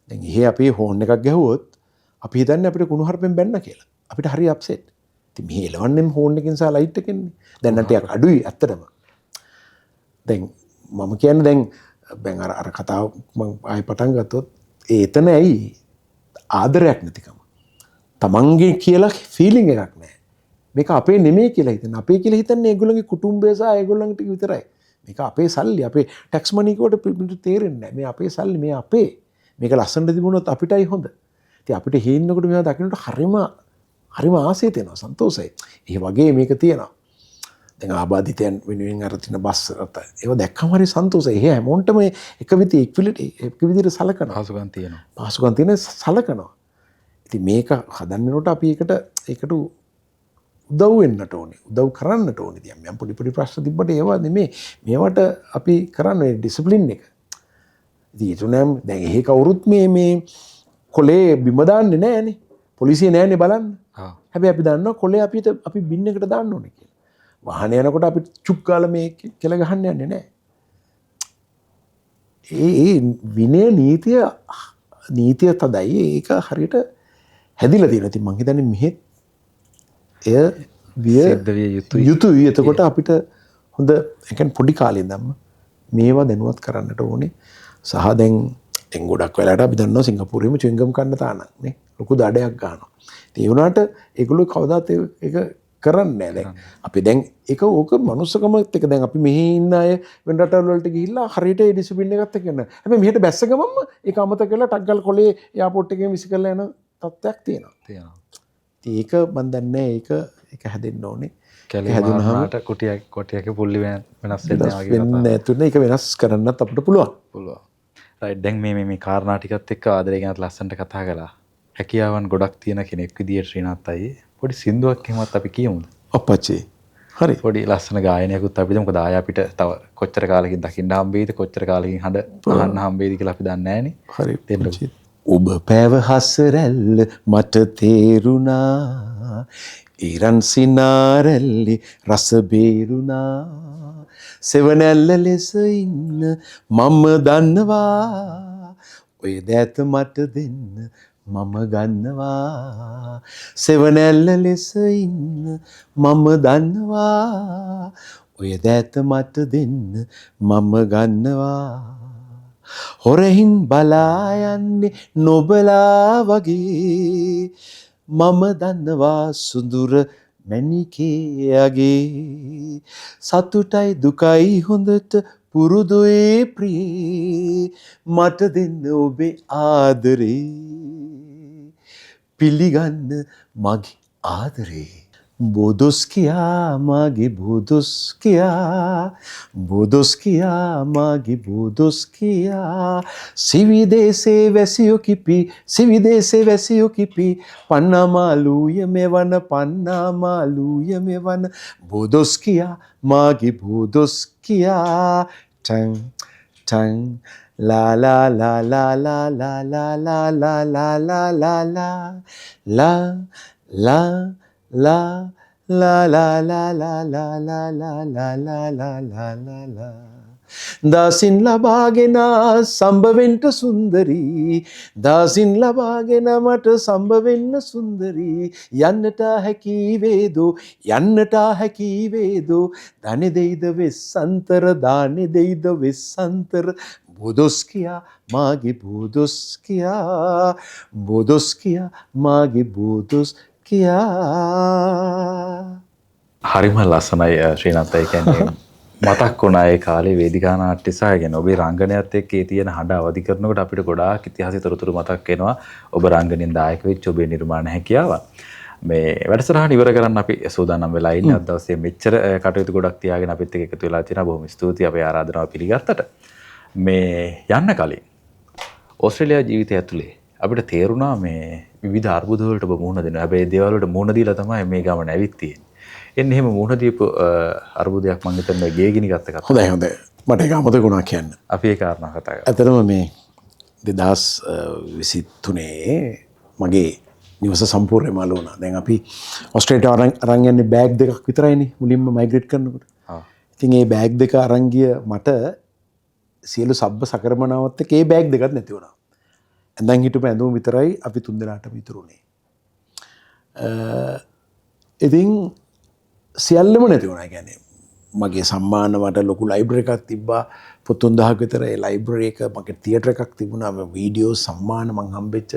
දැන් එහෙ අපි හෝන් එකක් ගැහුවොත් අපි හිතන්නේ අපිට කුණු හarpෙන් බැන්න කියලා. අපිට හරි අප්සෙට්. ඉතින් මෙහෙ එලවන්නෙම හෝන් එකකින් සහ ලයිට් එකකින්නේ. දැන් නම් ටිකක් අඩුයි ඇත්තටම. දැන් මම කියන්නේ දැන් අර කතාව මම ආයෙ පටන් ගත්තොත් එතන ඇයි ආදරයක් නැතිකම. තමන්ගේ කියලා ෆීලිං එකක් නැහැ. මේක අපේ නෙමෙයි කියලා හිතන. අපේ කියලා හිතන්නේ ඒගොල්ලන්ගේ කුටුම්බය සහ ඒගොල්ලන්ට විතරයි. මේක අපේ සල්ලි අපේ ටැක්ස් මනි කොට තේරෙන්නේ නැහැ. මේ අපේ සල්ලි මේ අපේ. මේක ලස්සනට තිබුණොත් අපිටයි හොඳ. ඉතින් අපිට හේන්නකොට මේවා දකින්නට හරිම ආසයි තියෙනවා සන්තෝෂයි. ඒ වගේ මේක තියෙනවා. දැන් ආබාධිතයන් වෙනුවෙන් අර තියෙන බස් රට ඒවා දැක්කම හරි සන්තෝෂයි. ඒ හැමෝන්ටම එක විදිහට සලකනවා. පහසුකම් තියෙන සලකනවා. ඉතින් මේක හදන්නකොට අපි ඒකට උදව් වෙන්නට ඕනේ. උදව් කරන්නට ඕනේ. ඉතින් මම පොඩි ප්‍රශ්න තිබ්බට ඒවා නෙමෙයි. මේවට අපි කරන්නේ ඩිසිප්ලින් එක. ඉතින් ඒක නම් දැන් එහෙ කවුරුත් මේ කොලේ බිම දාන්නේ නැහනේ. පොලිසිය නැහනේ බලන්න. හැබැයි අපි දන්නවා කොලේ අපි බින් එකට දාන්න ඕනේ කියලා. වාහන යනකොට අපි චුක් ගාලා මේ කෙල ගහන්න යන්නේ නැහැ. ඒ විනය නීතිය තදයි. ඒක හරියට හැදිලා තියෙනවා. ඉතින් මං හිතන්නේ මෙහෙත් විය යුතුයි. එතකොට අපිට හොඳ ඒ කියන්නේ පොඩි කාලේ ඉඳන්ම මේවා දැනුවත් කරන්නට ඕනේ. සහ දැන් ගොඩක් වෙලාට අපි දන්නවා සිංගප්පූරුවේම චුවින්ගම් කන්න තානක් නේ ලොකු දඩයක් ගන්නවා. ඒ වුණාට ඒගොල්ලෝ කවදාත් ඒක කරන්නේ නැහැ. දැන් අපි දැන් ඕක මනුස්සකමත් එක දැන් අපි මෙහි ඉන්න අය වෙන රටවල් වලට ගිහිල්ලා හරියට ඒ ඩිසිප්ලින් එකත් එක්ක යනවා. හැබැයි මෙහෙට බැස්ස ගමන්ම ඒක අමතක කරලා ටක් ගාලා කොලේ එයාපෝට් එකේ විසි කරලා යන තත්ත්වයක් තියෙනවා. ඒක මන් දන්නේ ඒක හැදෙන්න ඕනේ. හැදුනහමට කොටියක පුල්ලි වෙනස් වෙන්නේ නැතුනේ ඒක වෙනස් කරන්නත් අපිට පුළුවන්. රයිට්. දැන් මේ කාරණා ටිකත් එක්ක ආදරය ගැනත් ලස්සනට කතා කළා. හැකියාවන් ගොඩක් තියෙන කෙනෙක් විදියට ශ්‍රීනාත් අයියේ පොඩි සින්දුවක් එහෙමත් අපි කියමුද? අප්පච්චි. හරි. පොඩි ලස්සන ගායනයකුත් අපි මොකද ආය අපිට තව කොච්චර කාලෙකින් දකින්න හම්බෙයිද කොච්චර කාලෙකින් හඬ අහන්න හම්බෙයිද කියලා අපි දන්නේ නැහනේ. හරි. ඔබ පැවහස රැල්ල මට තේරුණා ඉරන් සිනාරැල්ලි රස බේරුණා සෙවනැල්ල ලෙස ඉන්න මම දන්නවා ඔය දෑත මට දෙන්න මම ගන්නවා සෙවනැල්ල ලෙස ඉන්න මම දන්නවා ඔය දෑත මට දෙන්න මම ගන්නවා හොරහින් බලා යන්නේ නොබලා වගේ මම දන්නවා සුඳුර මැණිකේයගේ සතුටයි දුකයි හොඳට පුරුදුයි ප්‍රියේ මට දෙන්න ඔබේ ආදරේ පිළිගන්න මගේ ආදරේ බොදොස් කියා මගේ බොදොස් කියා මගේ බොදොස් කියා සිවිදේසේ වැසියෝ කිපි පන්නමාලුය මෙවන බොදොස් කියා මගේ බොදොස් කියා ටං ටං ලා ලා ලා ලා ලා ලා ලා ලා ලා ලා ලා ලා ලා ලා La la la la la la la la la la la la la la දාසින් ලබාගෙන සම්බවෙන්ට සුන්දරී දාසින් ලබාගෙන මට සම්බවෙන්න සුන්දරී යන්නට හැකි වේදෝ ධනෙ දෙයිද වෙස්සන්තර දානෙ දෙයිද වෙස්සන්තර බොදොස් කියා මාගේ බොදොස් කියා මාගේ බොදොස් කියා හරිම ලස්සනයි ශ්‍රීනාත්. ඒ කියන්නේ මතක් වුණා ඒ කාලේ වේදිකා නාට්‍ය සහ කියන ඔබේ රංගනයත් එක්ක ඒ තියෙන හඬ අවදි කරනකොට අපිට ගොඩාක් ඉතිහාසය තොරතුරු මතක් වෙනවා. ඔබ රංගනෙන් දායක වෙච්ච ඔබේ නිර්මාණ හැකියාව. මේ වැඩසටහන ඉවර කරන්න අපි සූදානම් වෙලා ඉන්නේ. අද දවසේ මෙච්චර කටයුතු ගොඩක් තියාගෙන අපිත් එක්ක එකතු වෙලා තියෙනවා. බොහොම ස්තුතියි අපේ ආරාධනාව පිළිගත්තට. මේ යන්න කලින් ඕස්ට්‍රේලියාවේ ජීවිතය ඇතුලේ අපිට තේරුණා මේ විවිධ අර්බුද වලට ඔබ මුහුණ දෙනවා. හැබැයි දේවල් වලට මුහුණ දීලා තමයි මේ ගමන ඇවිත් තියෙන්නේ. එන්නේ එහෙම මුහුණ දීපු අර්බුදයක් මම හිතන්නේ ගේ ගිනි ගත්ත කතාවක්. හොඳයි. මට ඒක අමතක වුණා කියන්න. අපි ඒ කාරණා කතා කරා. ඇත්තටම මේ 2023 මගේ නිවස සම්පූර්ණයෙන්ම අලු වුණා. දැන් අපි ඕස්ට්‍රේලියාවට අරන් යන්නේ බෑග් දෙකක් විතරයිනේ මුලින්ම මයිග්‍රේට් කරනකොට. ඉතින් මේ බෑග් දෙක අරන් ගිය මට සියලු සබ්බ සකරමනාවත් එක්ක මේ බෑග් දෙකක් නැති වුණා. ඇඳන් හිටපු ඇඳුම් විතරයි අපි තුන් දෙනාටම ඉතුරුනේ. ඉතින් සියල්ලම නැති වුණා. කියන්නේ මගේ සම්මාන මට ලොකු ලයිබ්‍රරි එකක් තිබ්බා. පොත් 3000ක් විතර ඒ ලයිබ්‍රරි එක මගේ තියටර් එකක් තිබුණා. මම වීඩියෝ සම්මාන මං හම්බෙච්ච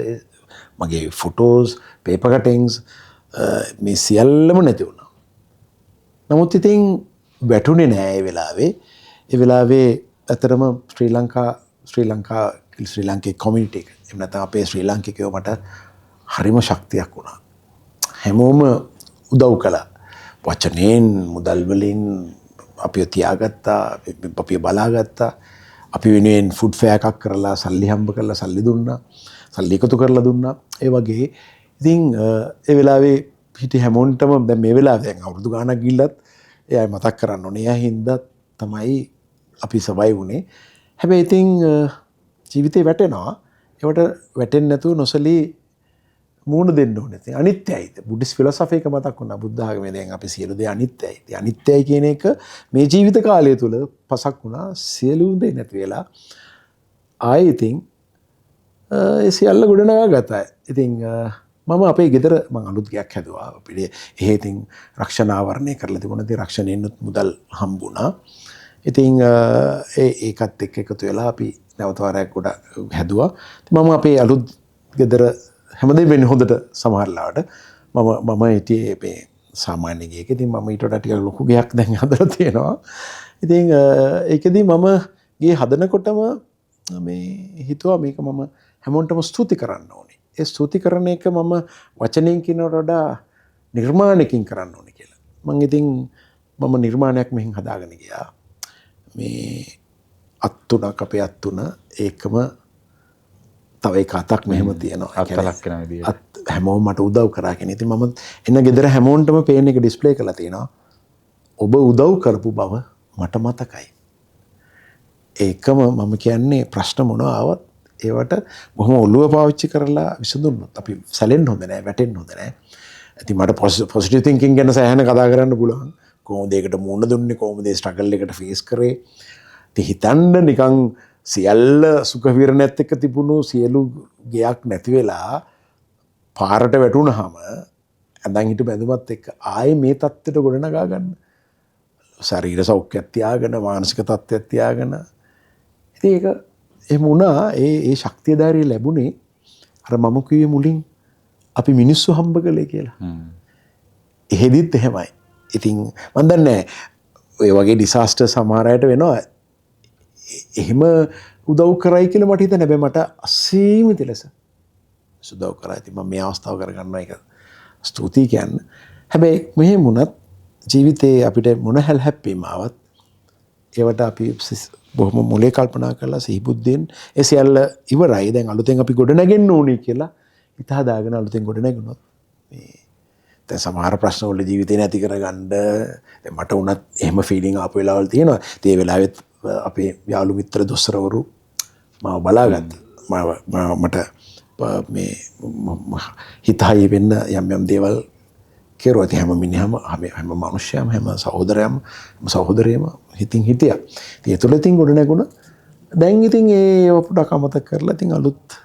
මගේ ෆොටෝස්, පේපර් කටින්ග්ස් මේ සියල්ලම නැති වුණා. නමුත් ඉතින් වැටුනේ නෑ ඒ වෙලාවේ. ඒ වෙලාවේ අතරම ශ්‍රී ලංකේ කොමියුනිටි එක එහෙම නැත්නම් අපේ ශ්‍රී ලාංකිකයෝ මට හරිම ශක්තියක් වුණා. හැමෝම උදව් කළා. වචනෙන් මුදල් වලින් අපිව තියාගත්තා, අපිව බලාගත්තා. අපි වෙනුවෙන් ෆුඩ් ෆෙයා එකක් කරලා සල්ලි හම්බ කරලා සල්ලි දුන්නා. සල්ලි එකතු කරලා දුන්නා. ඒ වගේ ඉතින් ඒ වෙලාවේ හිටි හැමෝන්ටම දැන් මේ වෙලාවේ දැන් අවුරුදු ගාණක් ගිල්ලත් එයා මතක් කරන්න ඕනේ. එයා හින්දා තමයි අපි සබයි වුණේ. හැබැයි ඉතින් ජීවිතේ වැටෙනවා. ඒවට වැටෙන්නේ නැතුව නොසලී මූණ දෙන්න ඕනේ. ඉතින් අනිත්‍යයිද? බුද්දිස් ෆිලොසොෆි එක මතක් වුණා. බුද්ධ ආගමේ දැන් අපි සියලු දේ අනිත්‍යයි. ඉතින් අනිත්‍යයි කියන එක මේ ජීවිත කාලය තුල පසක් වුණා. සියලු දේ නැති වෙලා ආයේ ඉතින් ඒ සියල්ල ගොඩනගා ගත්තා. ඉතින් මම අපේ ගෙදර මම අලුත් ගයක් හැදුවා. අපිට එහෙ ඉතින් රක්ෂණ ආවරණය කරලා තිබුණා. ඉතින් රක්ෂණයෙන්නුත් මුදල් හම්බුණා. ඉතින් ඒකත් එක්ක එකතු වෙලා අපි නැවත වරයක් ගොඩ හැදුවා. මම අපේ අලුත් ගෙදර හැමදේම වෙන්නේ හොඳට සමහරලාට මම හිටියේ මේ සාමාන්‍ය ගේක. ඉතින් මම ඊට වඩා ටිකක් ලොකු ගයක් දැන් හදලා තියෙනවා. ඉතින් ඒකෙදි මම ගේ හදනකොටම මේ හිතුවා මේක මම හැමෝටම ස්තුති කරන්න ඕනේ. ඒ ස්තුති කරන එක මම වචනෙන් කියනකට වඩා නිර්මාණයකින් කරන්න ඕනේ කියලා. මම ඉතින් මම නිර්මාණයක් මෙහෙන් හදාගෙන ගියා. මේ අත්තුණක් අපේ අත්තුණ ඒකම තව එක අතක් මෙහෙම තියෙනවා. අත්ලක් වෙන විදියට. හැමෝම මට උදව් කරා කියන. ඉතින් මම එන්න ගෙදර හැමෝන්ටම පේන එක ඩිස්ප්ලේ කරලා තියෙනවා. ඔබ උදව් කරපු බව මට මතකයි. ඒකම මම කියන්නේ ප්‍රශ්න මොනවා ආවත් ඒවට බොහොම ඔළුව පාවිච්චි කරලා විසඳුන්නොත් අපි සැලෙන්න හොඳ නැහැ, වැටෙන්න හොඳ නැහැ. ඇති මට පොසිටිව් තින්කින් ගැන සෑහෙන කතා කරන්න පුළුවන්. කොහොමද ඒකට මුහුණ දුන්නේ, කොහොමද ඒ ස්ට්‍රගල් එකට ෆේස් කරේ. ඉතින් හිතන්න නිකන් සියල්ල සුඛ විහරණයත් එක්ක තිබුණු සියලු ගයක් නැති වෙලා පාරට වැටුණාම ඇඳන් හිටු බැඳුමත් එක්ක ආයේ මේ தත්ත්වයට ගොඩනගා ගන්න. ශරීර සෞඛ්‍යයක් තියාගෙන, මානසික තත්ත්වයක් තියාගෙන. ඉතින් ඒක එහෙම වුණා. ඒ ශක්තිය ධෛර්යය ලැබුණේ අර මම කිව්වේ මුලින් අපි මිනිස්සු හම්බ කළේ කියලා. එහෙදිත් එහෙමයි. ඉතින් මම දන්නේ ඔය වගේ ඩිසාස්ටර් සමහර අයට වෙනවා. එහෙම උදව් කරයි කියලා මට හිතෙන හැබැයි මට අසීමිත ලෙස උදව් කරා. ඉතින් මම මේ අවස්ථාව කරගන්නවා ඒක ස්තුතියි කියන්න. හැබැයි මෙහෙම වුණත් ජීවිතේ අපිට මොන හැල් හැප්පීම ආවත් ඒවට අපි බොහොම මොලේ කල්පනා කරලා සිහිබුද්ධියෙන් ඒ සියල්ල ඉවරයි. දැන් අලුතෙන් අපි ගොඩ නැගෙන්න ඕනේ කියලා හිත හදාගෙන අලුතෙන් ගොඩ නැගුණොත් මේ දැන් සමහර ප්‍රශ්න වල ජීවිතේ නැති කරගන්න දැන් මට උනත් එහෙම ෆීලිං ආපු වෙලාවල් තියෙනවා. ඒ වෙලාවෙත් අපේ යාළු මිත්‍ර දොස්තරවරු මාව බලාගත්තා. මට මේ හිතයි වෙන්න යම් දේවල් කෙරුවා. ඉතින් හැම මිනිහම හැම මිනිහයම හැම සහෝදරයම හිතින් හිටියා. ඉතින් ඒ තුළ ඉතින් ගොඩ නැගුණ. දැන් ඉතින් ඒ පොඩක් අමතක කරලා ඉතින් අලුත්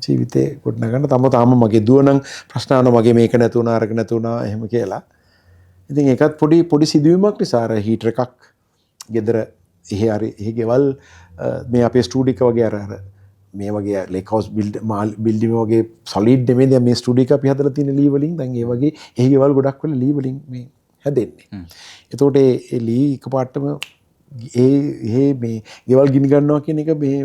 ජීවිතේ ගොඩ නගන්න තාම මගේ දුව නම් ප්‍රශ්න අහනවා මගේ මේක නැතු වුණා අරක නැතු වුණා එහෙම කියලා. ඉතින් ඒකත් පොඩි සිදුවීමක් නිසා අර හීටර් එකක් ගෙදර එහෙ ගෙවල් මේ අපේ ස්ටුඩියෝ එක වගේ අර මේ වගේ ලේක් හවුස් බිල්ඩින් වගේ සොලිඩ් නෙමෙයි දැන් මේ ස්ටුඩියෝ එක අපි හදලා තියෙන ලී වලින් දැන් ඒ වගේ එහෙ ගෙවල් ගොඩක් වෙලා ලී වලින් මේ හැදෙන්නේ. එතකොට ඒ ලී එකපාරටම මේ ගෙවල් ගිනි ගන්නවා කියන එක මේ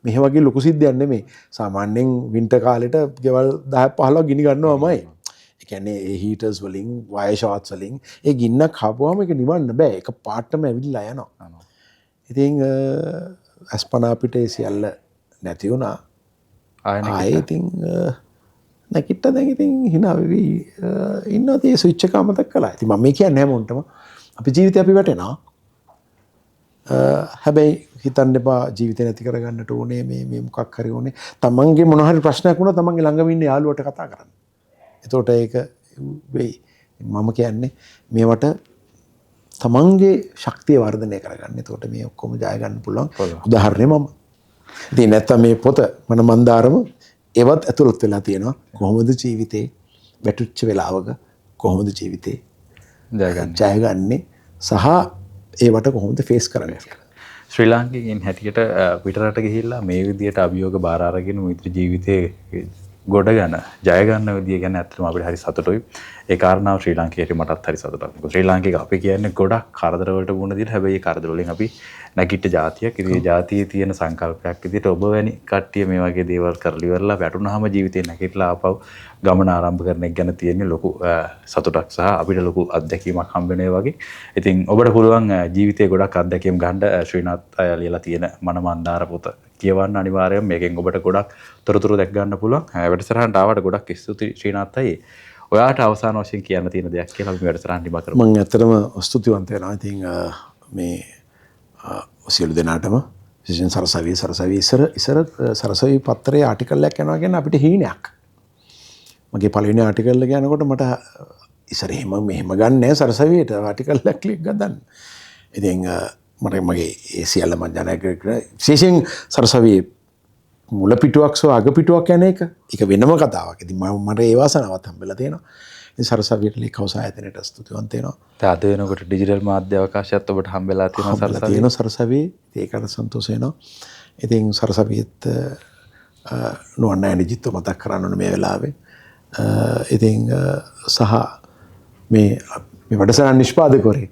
මෙහෙ වගේ ලොකු සිද්ධියක් නෙමෙයි. සාමාන්‍යයෙන් වින්ටර් කාලෙට ගෙවල් 10 15 ගිනි ගන්නවාමයි. ඒ කියන්නේ ඒ හීටර්ස් වලින්, වයර් ෂොට්ස් වලින් ඒ ගින්නක් ආපුවාම ඒක නිවන්න බෑ. ඒක පාටම ඇවිල්ලා යනවා. ඉතින් අස්පනා අපිට ඒ සියල්ල නැති වුණා. ආයෙ ඉතින් නැකිට දැන් ඉතින් hina වෙවි ඉන්නවා. ඒ ස්විච් එක අමතක කළා. ඉතින් මම කියන්නේ හැමෝටම අපි ජීවිතේ අපි වැටෙනවා. හැබැයි හිතන්න එපා ජීවිතේ නැති කරගන්නට ඕනේ මේ මොකක් හරි ඕනේ. තමන්ගේ මොන හරි ප්‍රශ්නයක් වුණා තමන්ගේ ළඟම ඉන්න යාළුවට කතා කරන්න. එතකොට ඒක වෙයි. මම කියන්නේ මේවට තමන්ගේ ශක්තිය වර්ධනය කරගන්න. එතකොට මේ ඔක්කොම ජය ගන්න පුළුවන්. උදාහරණේ මම. ඉතින් නැත්තම් මේ පොත මන මන්දාරම ඒවත් ඇතුළත් වෙලා තියෙනවා. කොහොමද ජීවිතේ වැටුච්ච වෙලාවක කොහොමද ජීවිතේ ජයගන්නේ සහ ඒවට කොහොමද ෆේස් කරන්නේ කියලා. ශ්‍රී ලාංකිකයින් හැටියට පිටරට ගිහිල්ලා මේ විදියට අභියෝග බාර අරගෙන මිත්‍ර ජීවිතේ ගොඩ ගන්න ජය ගන්න විදිය ගැන ඇත්තටම අපිට හරි සතුටුයි. ඒ කාරණාව ශ්‍රී ලාංකිකයට මටත් හරි සතුටක්. මොකද ශ්‍රී ලාංකික අපි කියන්නේ ගොඩක් කරදර වලට මුහුණ දීලා හැබැයි ඒ කරදර වලින් අපි නැගිට ජාතියක්. ඉතින් ඒ ජාතියේ තියෙන සංකල්පයක් විදිහට ඔබ වැනි කට්ටිය මේ වගේ දේවල් කරලි ඉවරලා වැටුනහම ජීවිතේ නැගිටලා ආපහු ගමන ආරම්භ කරන එක ගැන තියෙන ලොකු සතුටක් සහ අපිට ලොකු අත්දැකීමක් හම්බ වෙනවා වගේ. ඉතින් ඔබට පුළුවන් ජීවිතේ ගොඩක් අත්දැකීම් ගන්න ශ්‍රීනාත් ලියලා තියෙන මනමන්දාර පොත කියවන්න අනිවාර්යයෙන් මේකෙන් ඔබට ගොඩක් තොරතුරු දැක් ගන්න පුළුවන්. වැඩසටහනට ආවට ගොඩක් ස්තුතියි ශ්‍රීනාත් අයියේ. ඔයාට අවසාන වශයෙන් කියන්න තියෙන දෙයක් කියලා අපි වැඩසටහන නිමා කරමු. මම ඇත්තටම ස්තුතිවන්ත වෙනවා. ඉතින් මේ සියලු දෙනාටම විශේෂයෙන් සරසවි ඉස්සර සරසවි පත්‍රයේ ආටිකල් එකක් යනවා කියන්නේ අපිට හීනයක්. මගේ පළවෙනි ආටිකල් එක යනකොට මට ඉස්සර මෙහෙම ගන්න නෑ සරසවියට ආටිකල් එකක් ක්ලික් ගන්න. ඉතින් මගේ ඒ සියල්ල මම ජනක විශේෂයෙන් සරසවියේ මුල පිටුවක් සෝ අග පිටුවක් යන එක වෙනම කතාවක්. ඉතින් මට ඒ වාසනාවක් හම්බෙලා තියෙනවා. ඉතින් සරසවියට ලේක් හවුස් ආයතනයට ස්තුතිවන්ත වෙනවා. අද වෙනකොට ඩිජිටල් මාධ්‍ය අවකාශයත් ඔබට හම්බෙලා තියෙනවා සරසවියේ. ඒකට සන්තෝෂ වෙනවා. ඉතින් සරසවියත් නුවන් ඇනජිත් මතක් කරන්න ඕනේ මේ වෙලාවේ. ඉතින් සහ මේ වැඩසටහන නිෂ්පාදකවරේ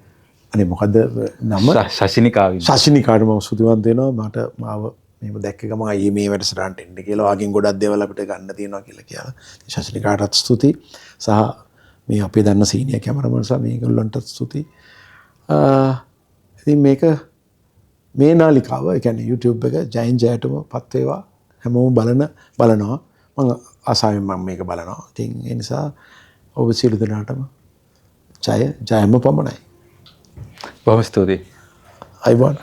අනේ මොකද්ද නම ශෂිනිකාට මම ස්තුතිවන්ත වෙනවා. මට මාව මේව දැක්ක ගම අයියේ මේ වැඩසටහනට එන්න කියලා වාගෙන් ගොඩක් දේවල් අපිට ගන්න තියෙනවා කියලා. ශෂිනිකාටත් ස්තුතියි. සහ මේ අපේ දන්න සීනියර් කැමරාමන් සහ මේගොල්ලන්ටත් ස්තුතියි. ඉතින් මේක මේ නාලිකාව ඒ කියන්නේ YouTube එක ජයින් ජයටම පත් වේවා. හැමෝම බලනවා. මම ආසාවෙන් මම මේක බලනවා. ඉතින් ඒ නිසා ඔබ සියලු දෙනාටම ජයම පමණයි. බොහොම ස්තුතියි. අයිබෝන්.